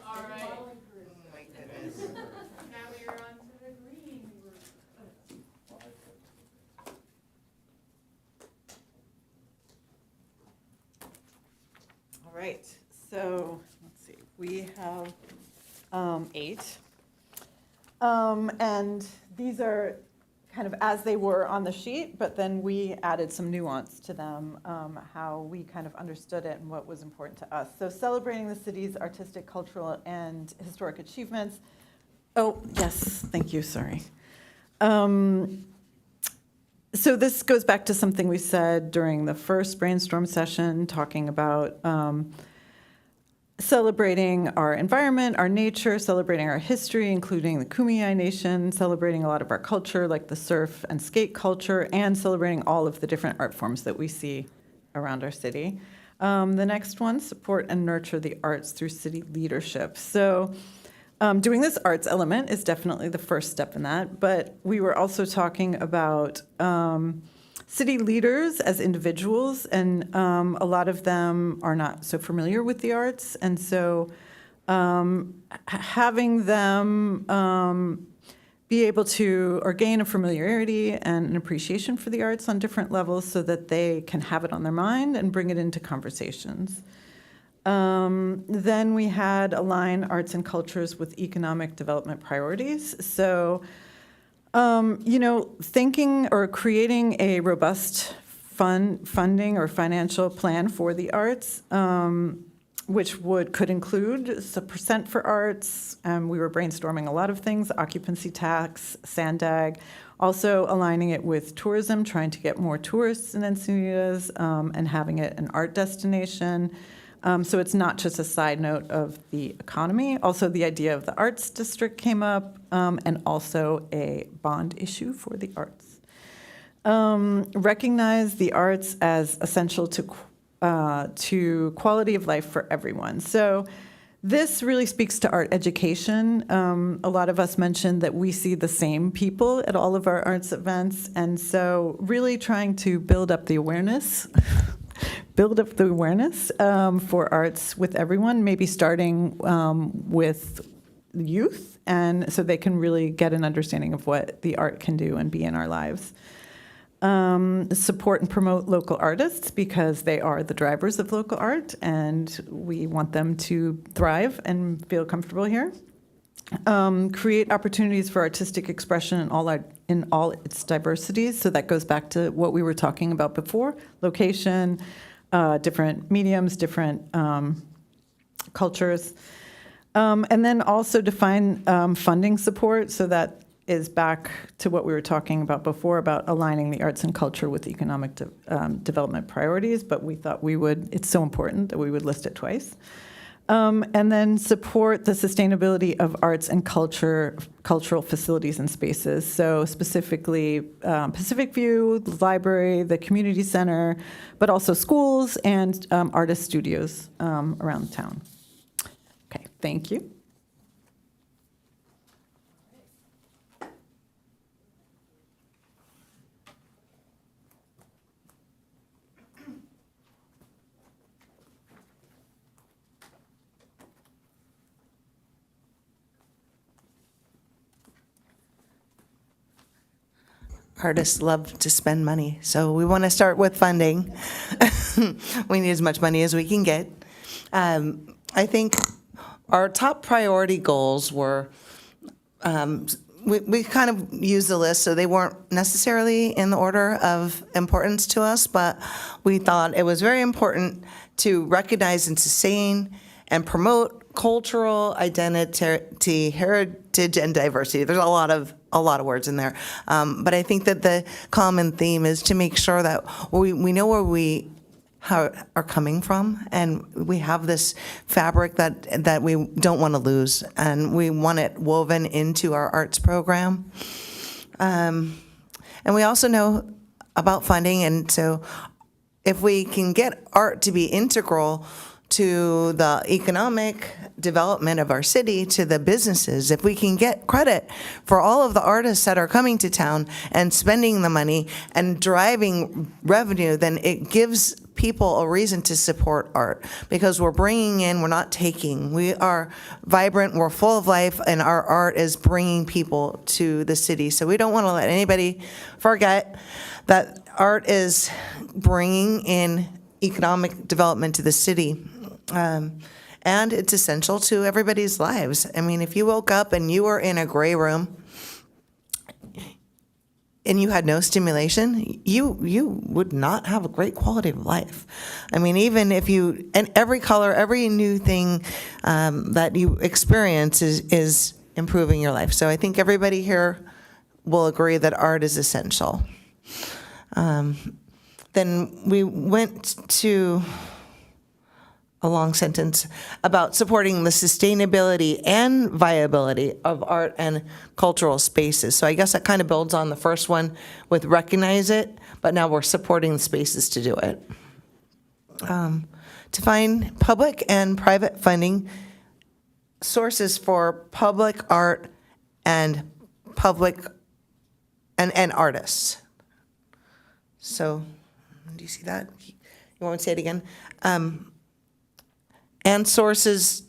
All right. Oh my goodness. Now we are on to the green group. All right, so let's see, we have 8. And these are kind of as they were on the sheet, but then we added some nuance to them, how we kind of understood it and what was important to us. So celebrating the city's artistic, cultural, and historic achievements. Oh, yes, thank you, sorry. So this goes back to something we said during the first brainstorm session, talking about celebrating our environment, our nature, celebrating our history, including the Kumeyaay Nation, celebrating a lot of our culture, like the surf and skate culture, and celebrating all of the different art forms that we see around our city. The next one, support and nurture the arts through city leadership. So doing this arts element is definitely the first step in that, but we were also talking about city leaders as individuals, and a lot of them are not so familiar with the arts, and so having them be able to, or gain a familiarity and an appreciation for the arts on different levels so that they can have it on their mind and bring it into conversations. Then we had align arts and cultures with economic development priorities. So, thinking or creating a robust funding or financial plan for the arts, which could include a percent for arts. We were brainstorming a lot of things, occupancy tax, SANDAG, also aligning it with tourism, trying to get more tourists in Encinitas, and having it an art destination. So it's not just a side note of the economy. Also, the idea of the arts district came up, and also a bond issue for the arts. Recognize the arts as essential to quality of life for everyone. So this really speaks to art education. A lot of us mentioned that we see the same people at all of our arts events, and so really trying to build up the awareness for arts with everyone, maybe starting with youth, and so they can really get an understanding of what the art can do and be in our lives. Support and promote local artists because they are the drivers of local art, and we want them to thrive and feel comfortable here. Create opportunities for artistic expression in all its diversities. So that goes back to what we were talking about before: location, different mediums, different cultures. And then also define funding support. So that is back to what we were talking about before about aligning the arts and culture with economic development priorities. But we thought it's so important that we would list it twice. And then support the sustainability of arts and cultural facilities and spaces. So specifically Pacific View, the library, the community center, but also schools and artist studios around town. Okay, thank you. artists love to spend money, so we want to start with funding. We need as much money as we can get. I think our top priority goals were, we kind of used the list, so they weren't necessarily in the order of importance to us, but we thought it was very important to recognize and sustain and promote cultural identity, heritage, and diversity. There's a lot of words in there, but I think that the common theme is to make sure that we know where we are coming from, and we have this fabric that we don't want to lose, and we want it woven into our arts program. And we also know about funding, and so if we can get art to be integral to the economic development of our city, to the businesses, if we can get credit for all of the artists that are coming to town and spending the money and driving revenue, then it gives people a reason to support art, because we're bringing in, we're not taking. We are vibrant, we're full of life, and our art is bringing people to the city. So we don't want to let anybody forget that art is bringing in economic development to the city. And it's essential to everybody's lives. I mean, if you woke up and you were in a gray room and you had no stimulation, you would not have a great quality of life. I mean, even if you, and every color, every new thing that you experience is improving your life. So I think everybody here will agree that art is essential. Then we went to a long sentence about supporting the sustainability and viability of art and cultural spaces. So I guess that kind of builds on the first one with recognize it, but now we're supporting the spaces to do it. To find public and private funding sources for public art and public and artists. So, do you see that? You want me to say it again? And sources,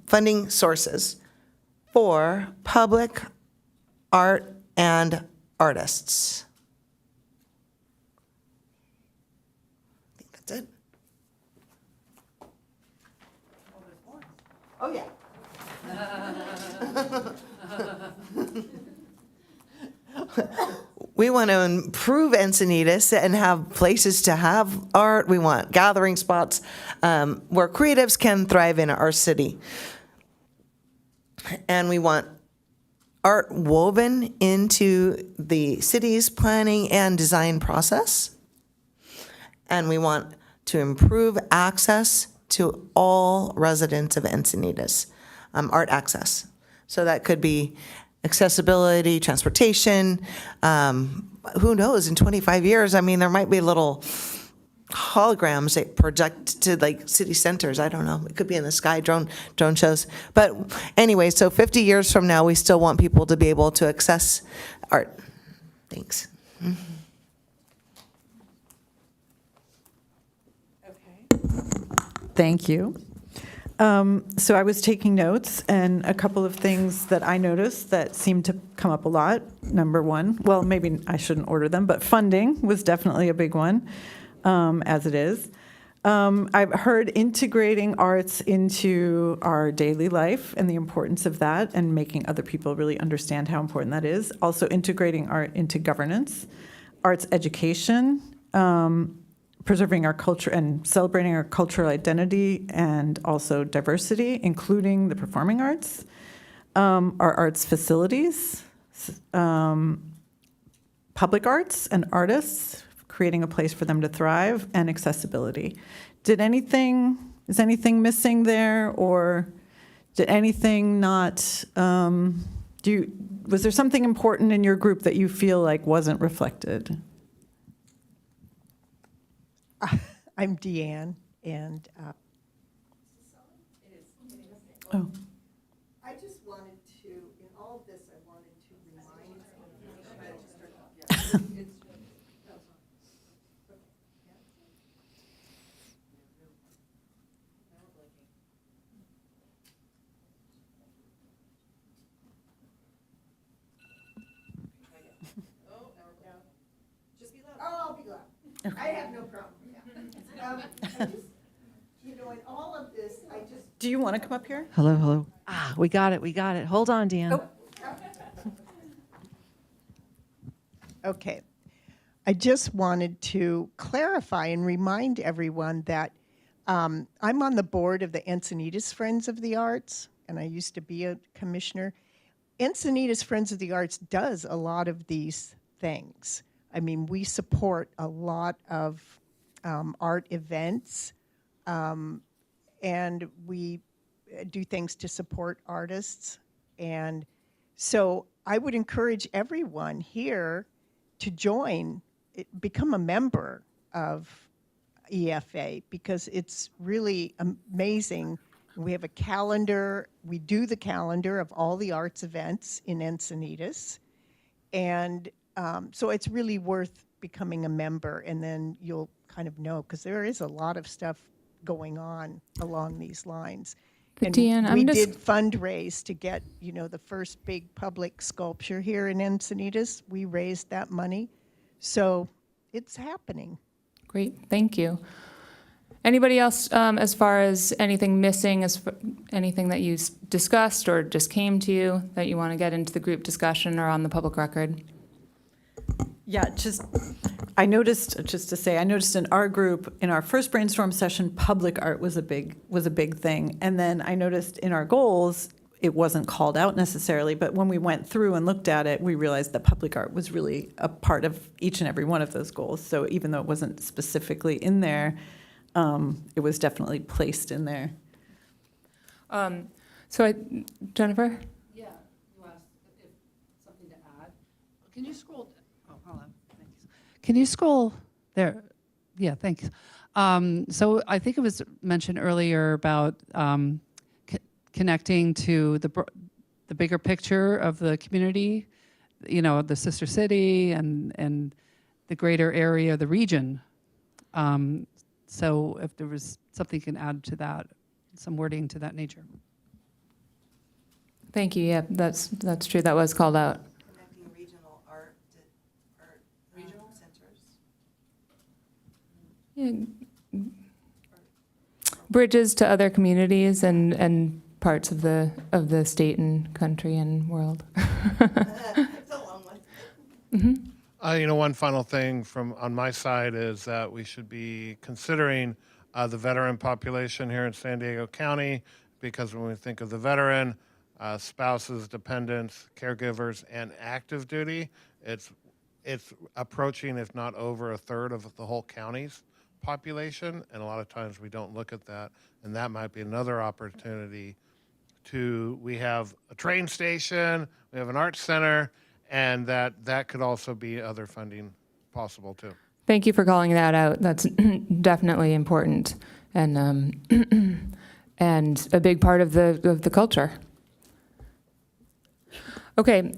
funding sources for public art and artists. I think that's it. Oh, yeah. We want to improve Encinitas and have places to have art. We want gathering spots where creatives can thrive in our city. And we want art woven into the city's planning and design process. And we want to improve access to all residents of Encinitas, art access. So that could be accessibility, transportation, who knows, in 25 years, I mean, there might be little holograms that project to like city centers. I don't know. It could be in the sky, drone shows. But anyway, so 50 years from now, we still want people to be able to access art. Thanks. Thank you. So I was taking notes, and a couple of things that I noticed that seemed to come up a lot. Number one, well, maybe I shouldn't order them, but funding was definitely a big one, as it is. I've heard integrating arts into our daily life and the importance of that, and making other people really understand how important that is. Also integrating art into governance, arts education, preserving our culture and celebrating our cultural identity, and also diversity, including the performing arts, our arts facilities, public arts and artists, creating a place for them to thrive, and accessibility. Is anything missing there, or did anything not, was there something important in your group that you feel like wasn't reflected? I'm Deanne, and Oh. I just wanted to, in all of this, I wanted to remind. I have no problem, yeah. I just, you know, in all of this, I just, Do you want to come up here? Hello, hello. Ah, we got it, we got it. Hold on, Dan. Oh. Okay. I just wanted to clarify and remind everyone that I'm on the board of the Encinitas Friends of the Arts, and I used to be a commissioner. Encinitas Friends of the Arts does a lot of these things. I mean, we support a lot of art events, and we do things to support artists. And so I would encourage everyone here to join, become a member of EFA, because it's really amazing. We have a calendar, we do the calendar of all the arts events in Encinitas. And so it's really worth becoming a member, and then you'll kind of know, because there is a lot of stuff going on along these lines. And Deanne, we I'm just- did fundraise to get, you know, the first big public sculpture here in Encinitas. We raised that money. So it's happening. Great, thank you. Anybody else, as far as anything missing, anything that you discussed or just came to you that you want to get into the group discussion or on the public record? Yeah, I noticed in our group, in our first brainstorm session, public art was a big thing. And then I noticed in our goals, it wasn't called out necessarily, but when we went through and looked at it, we realized that public art was really a part of each and every one of those goals. So even though it wasn't specifically in there, it was definitely placed in there. Jennifer? Yeah, you asked if something to add. Can you scroll? Oh, hold on. Thanks. Can you scroll there? Yeah, thanks. So I think it was mentioned earlier about connecting to the bigger picture of the community, you know, the sister city and the greater area, the region. So if there was something you can add to that, some wording to that nature. Thank you, yeah, that's true, that was called out. Connecting regional art regional centers. Yeah. Bridges to other communities and parts of the state and country and world. It's a long one. You know, one final thing on my side is that we should be considering the veteran population here in San Diego County, because when we think of the veteran, spouses, dependents, caregivers, and active duty, it's approaching, if not over, a third of the whole county's population, and a lot of times we don't look at that, and that might be another opportunity we have a train station, we have an arts center, and that could also be other funding possible too. Thank you for calling that out. That's definitely important and and a big part of the culture. Okay,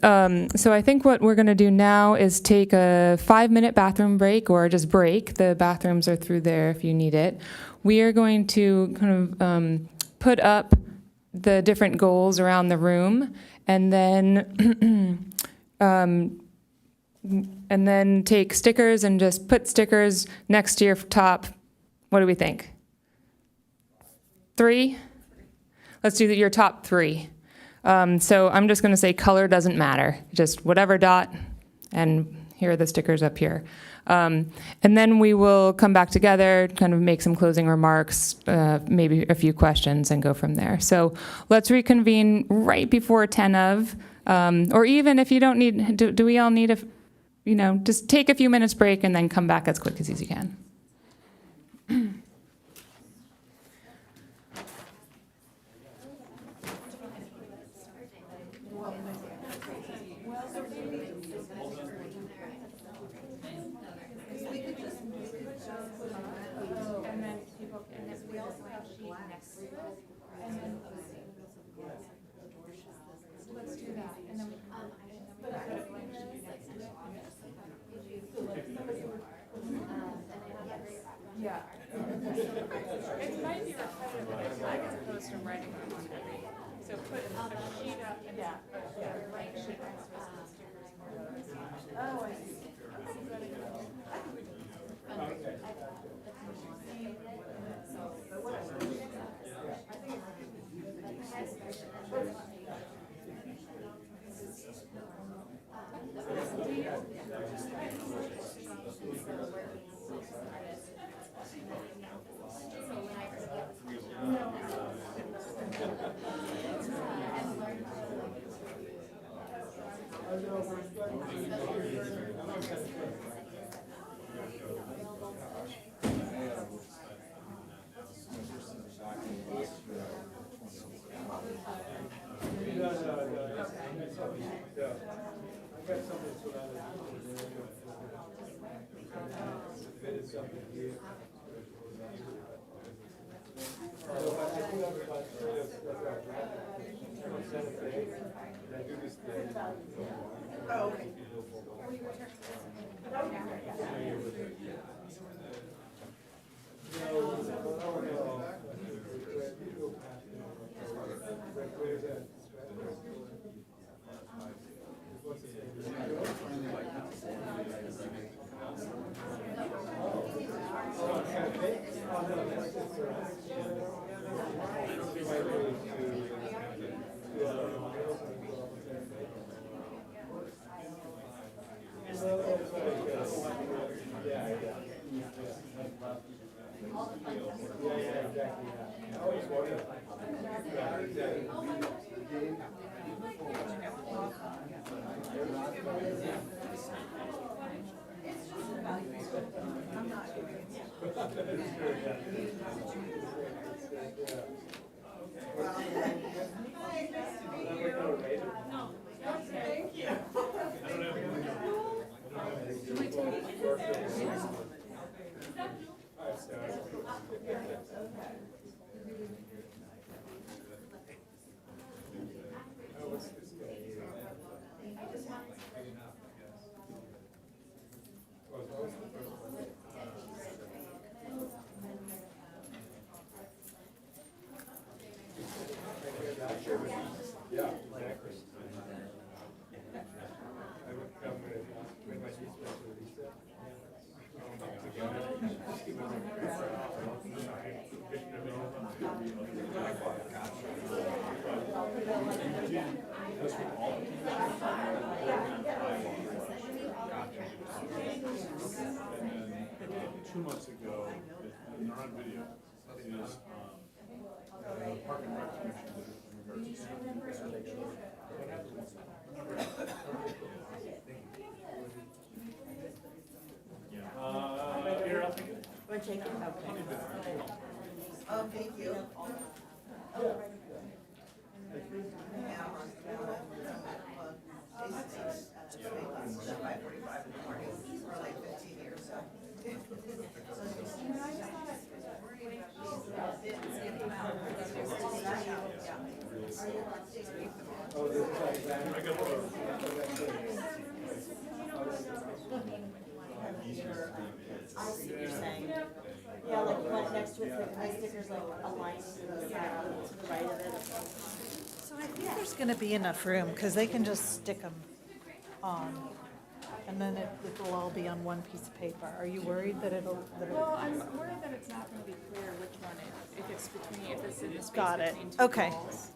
so I think what we're going to do now is take a 5-minute bathroom break, or just break. The bathrooms are through there if you need it. We are going to kind of put up the different goals around the room, and then take stickers and just put stickers next to your top. What do we think? 3? Let's do your top 3. So I'm just going to say color doesn't matter. Just whatever dot, and here are the stickers up here. And then we will come back together, kind of make some closing remarks, maybe a few questions, and go from there. So let's reconvene right before 10 of, or even if you don't need, do we all need just take a few minutes break and then come back as quick as you can. 2 months ago, they're on video, is Park and Rec Commission in regards to here, I'll take it. We're taking, okay. Thank you. Jason, 5:45 in the morning for like 15 years, so. I see what you're saying. Yeah, like what next to it, like my stickers like aligned to the right of it. So I think there's going to be enough room because they can just stick them on, and then it'll all be on one piece of paper. Are you worried that it'll? Well, I'm worried that it's not gonna be clear which one if it's between, if it's in the space Got it. between two Okay. walls.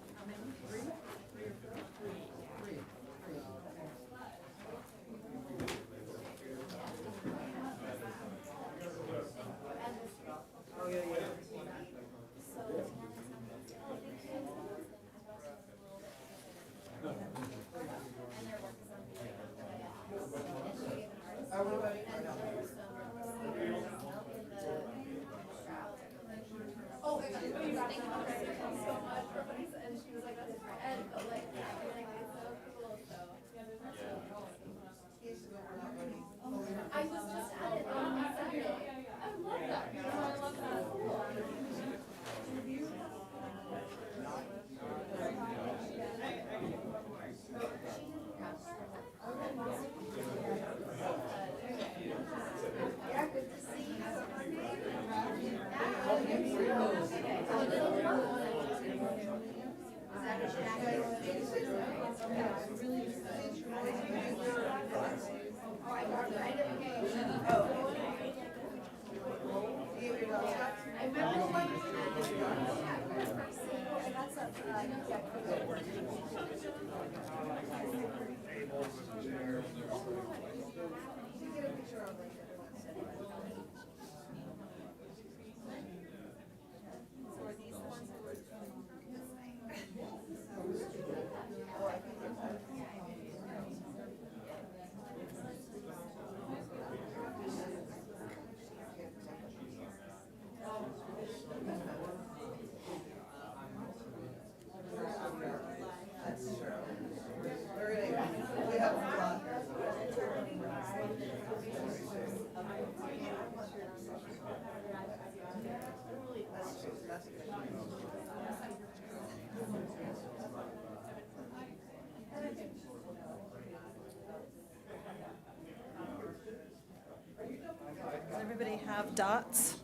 Does everybody have dots?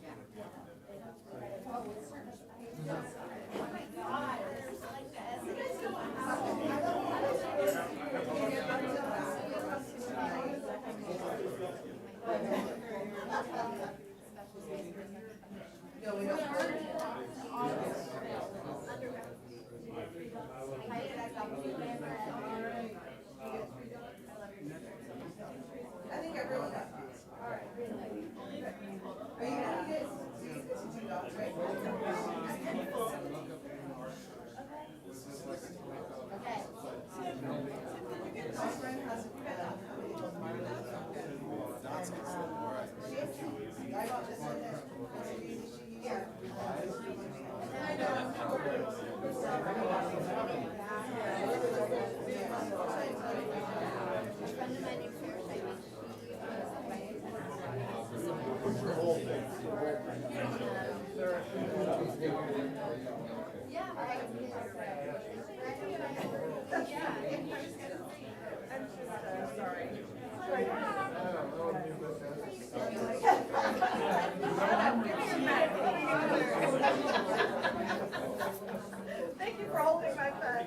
I think everyone got these. All right. Are you gonna get these two dots, right? My friend has I got this one there. It's easy, she used it. Thank you for holding my back.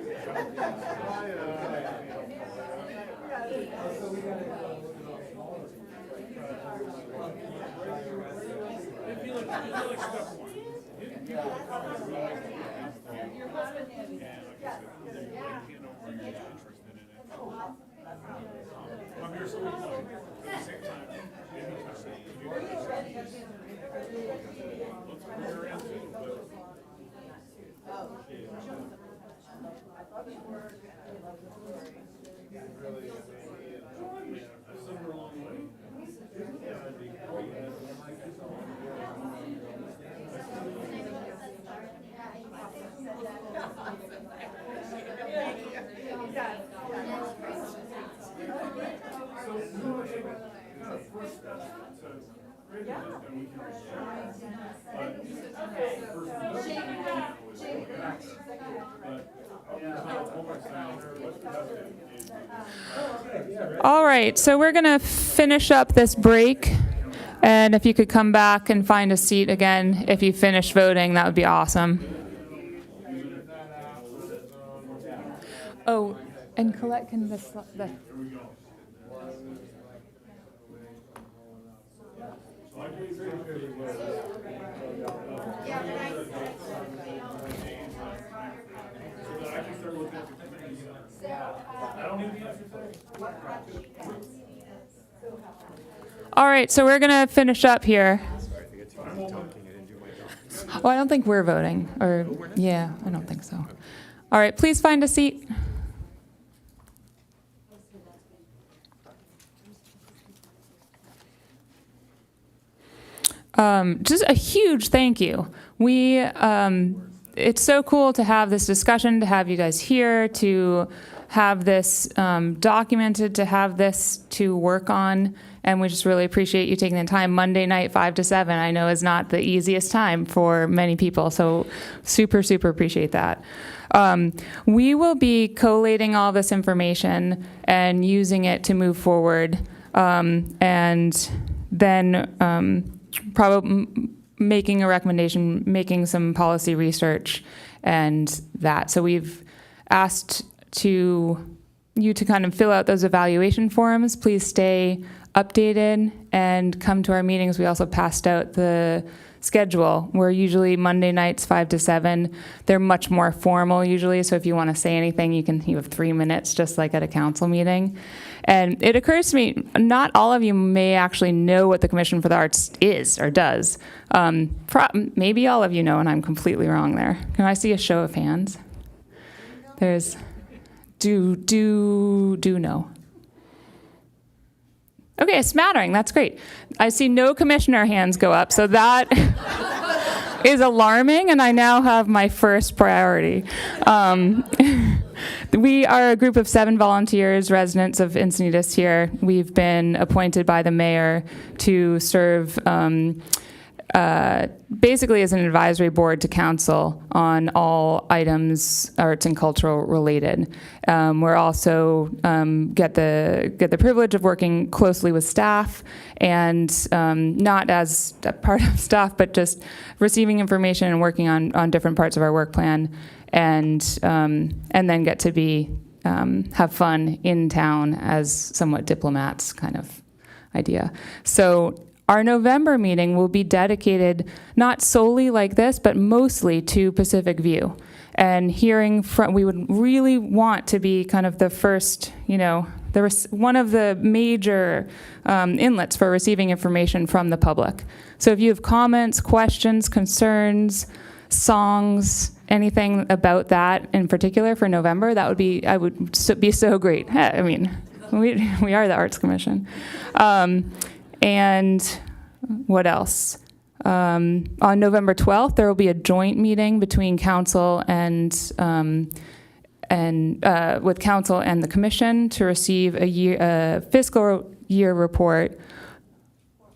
All right, so we're going to finish up this break. And if you could come back and find a seat again, if you finish voting, that would be awesome. Oh, and Colette can the All right, so we're going to finish up here. Oh, I don't think we're voting. Or, yeah, I don't think so. All right, please find a seat. Just a huge thank you. It's so cool to have this discussion, to have you guys here, to have this documented, to have this to work on. And we just really appreciate you taking the time. Monday night, 5 to 7, I know is not the easiest time for many people. So super, super appreciate that. We will be collating all this information and using it to move forward. And then probably making a recommendation, making some policy research and that. So we've asked you to kind of fill out those evaluation forms. Please stay updated and come to our meetings. We also passed out the schedule. We're usually Monday nights 5 to 7. They're much more formal usually, so if you want to say anything, you have 3 minutes, just like at a council meeting. And it occurs to me, not all of you may actually know what the Commission for the Arts is or does. Maybe all of you know, and I'm completely wrong there. Can I see a show of hands? There's, do know. Okay, a smattering, that's great. I see no commissioner hands go up, so that is alarming, and I now have my first priority. We are a group of 7 volunteers, residents of Encinitas here. We've been appointed by the mayor to serve basically as an advisory board to council on all items arts and cultural related. We're also get the privilege of working closely with staff, and not as a part of staff, but just receiving information and working on different parts of our work plan, and then get to be have fun in town as somewhat diplomats kind of idea. So our November meeting will be dedicated not solely like this, but mostly to Pacific View. And hearing from, we would really want to be kind of the first, one of the major inlets for receiving information from the public. So if you have comments, questions, concerns, songs, anything about that in particular for November, that would be, I would be so great. I mean, we are the Arts Commission. And what else? On November 12th, there will be a joint meeting between council and with council and the commission to receive a fiscal year report,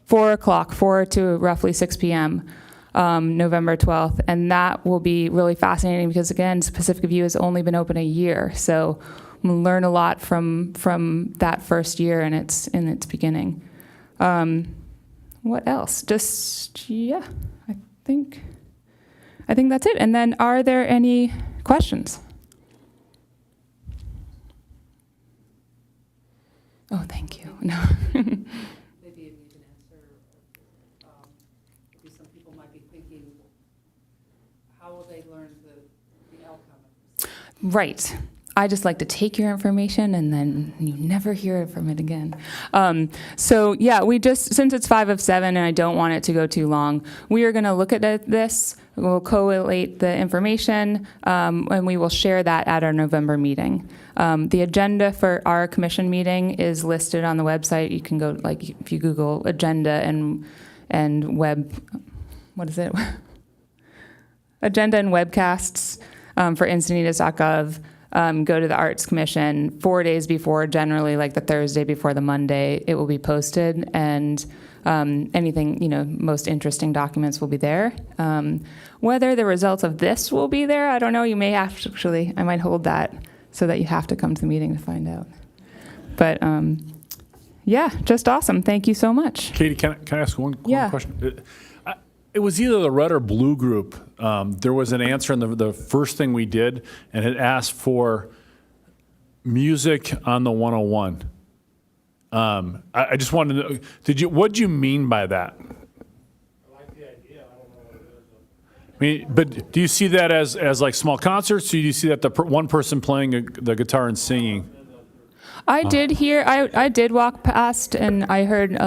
4 to roughly 6 p.m. November 12th, and that will be really fascinating because again, Pacific View has only been open a year, so we'll learn a lot from that first year in its beginning. What else? I think that's it. And then, are there any questions? Oh, thank you. No. Maybe if you can answer, maybe some people might be thinking, how will they learn the outcome of this? Right. I just like to take your information and then you never hear from it again. So yeah, since it's 5 of 7 and I don't want it to go too long, we are going to look at this. We'll collate the information and we will share that at our November meeting. The agenda for our commission meeting is listed on the website. You can go, if you Google agenda and web, what is it? Agenda and webcasts for Encinitas.gov. Go to the Arts Commission 4 days before, generally like the Thursday before the Monday, it will be posted, and anything, most interesting documents will be there. Whether the results of this will be there, I don't know. You may actually, I might hold that so that you have to come to the meeting to find out. But yeah, just awesome. Thank you so much. Katie, can I ask one Yeah. question? It was either the red or blue group. There was an answer in the first thing we did, and it asked for music on the 101. I just wanted to know, what did you mean by that? I like the idea, I don't know what it is. I mean, but do you see that as like small concerts, or do you see that the one person playing the guitar and singing? I did hear, I did walk past and I heard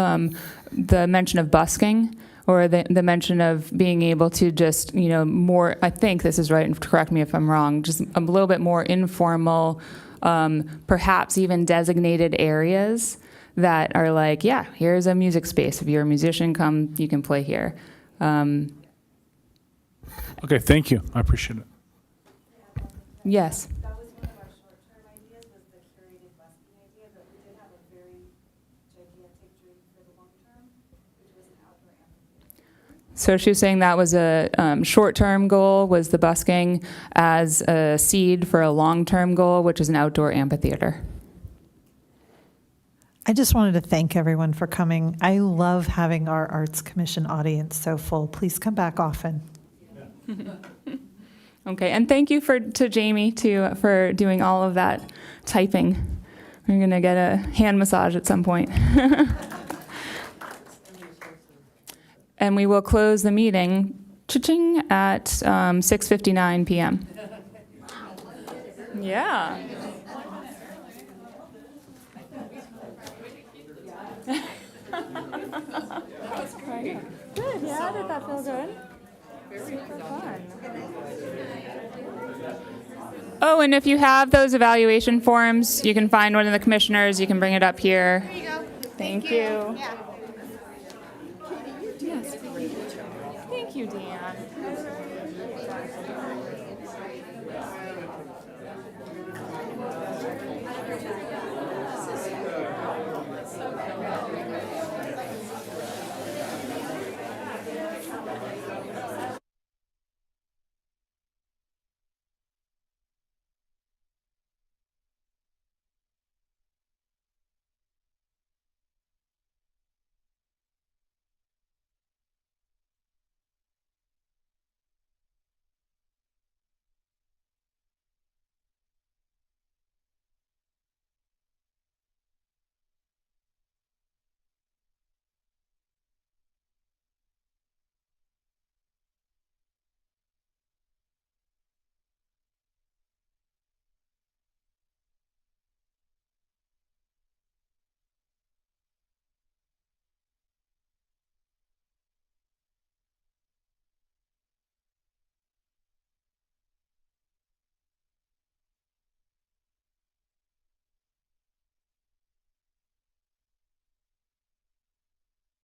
the mention of busking, or the mention of being able to just, more, I think this is right, and correct me if I'm wrong, just a little bit more informal, perhaps even designated areas that are like, yeah, here's a music space. If you're a musician, come, you can play here. Okay, thank you. I appreciate it. Yes. That was one of our short-term ideas, was the curated busking idea, but we did have a very gigantic dream for the long-term, which was an outdoor amphitheater. So she was saying that was a short-term goal, was the busking, as a seed for a long-term goal, which is an outdoor amphitheater. I just wanted to thank everyone for coming. I love having our Arts Commission audience so full. Please come back often. Okay, and thank you to Jamie for doing all of that typing. We're gonna get a hand massage at some point. And we will close the meeting cha-ching, at 6:59 p.m. Yeah. Good, yeah, did that feel good? Super fun. Oh, and if you have those evaluation forms, you can find one of the commissioners, you can bring it up here. There you go. Thank you. Yeah.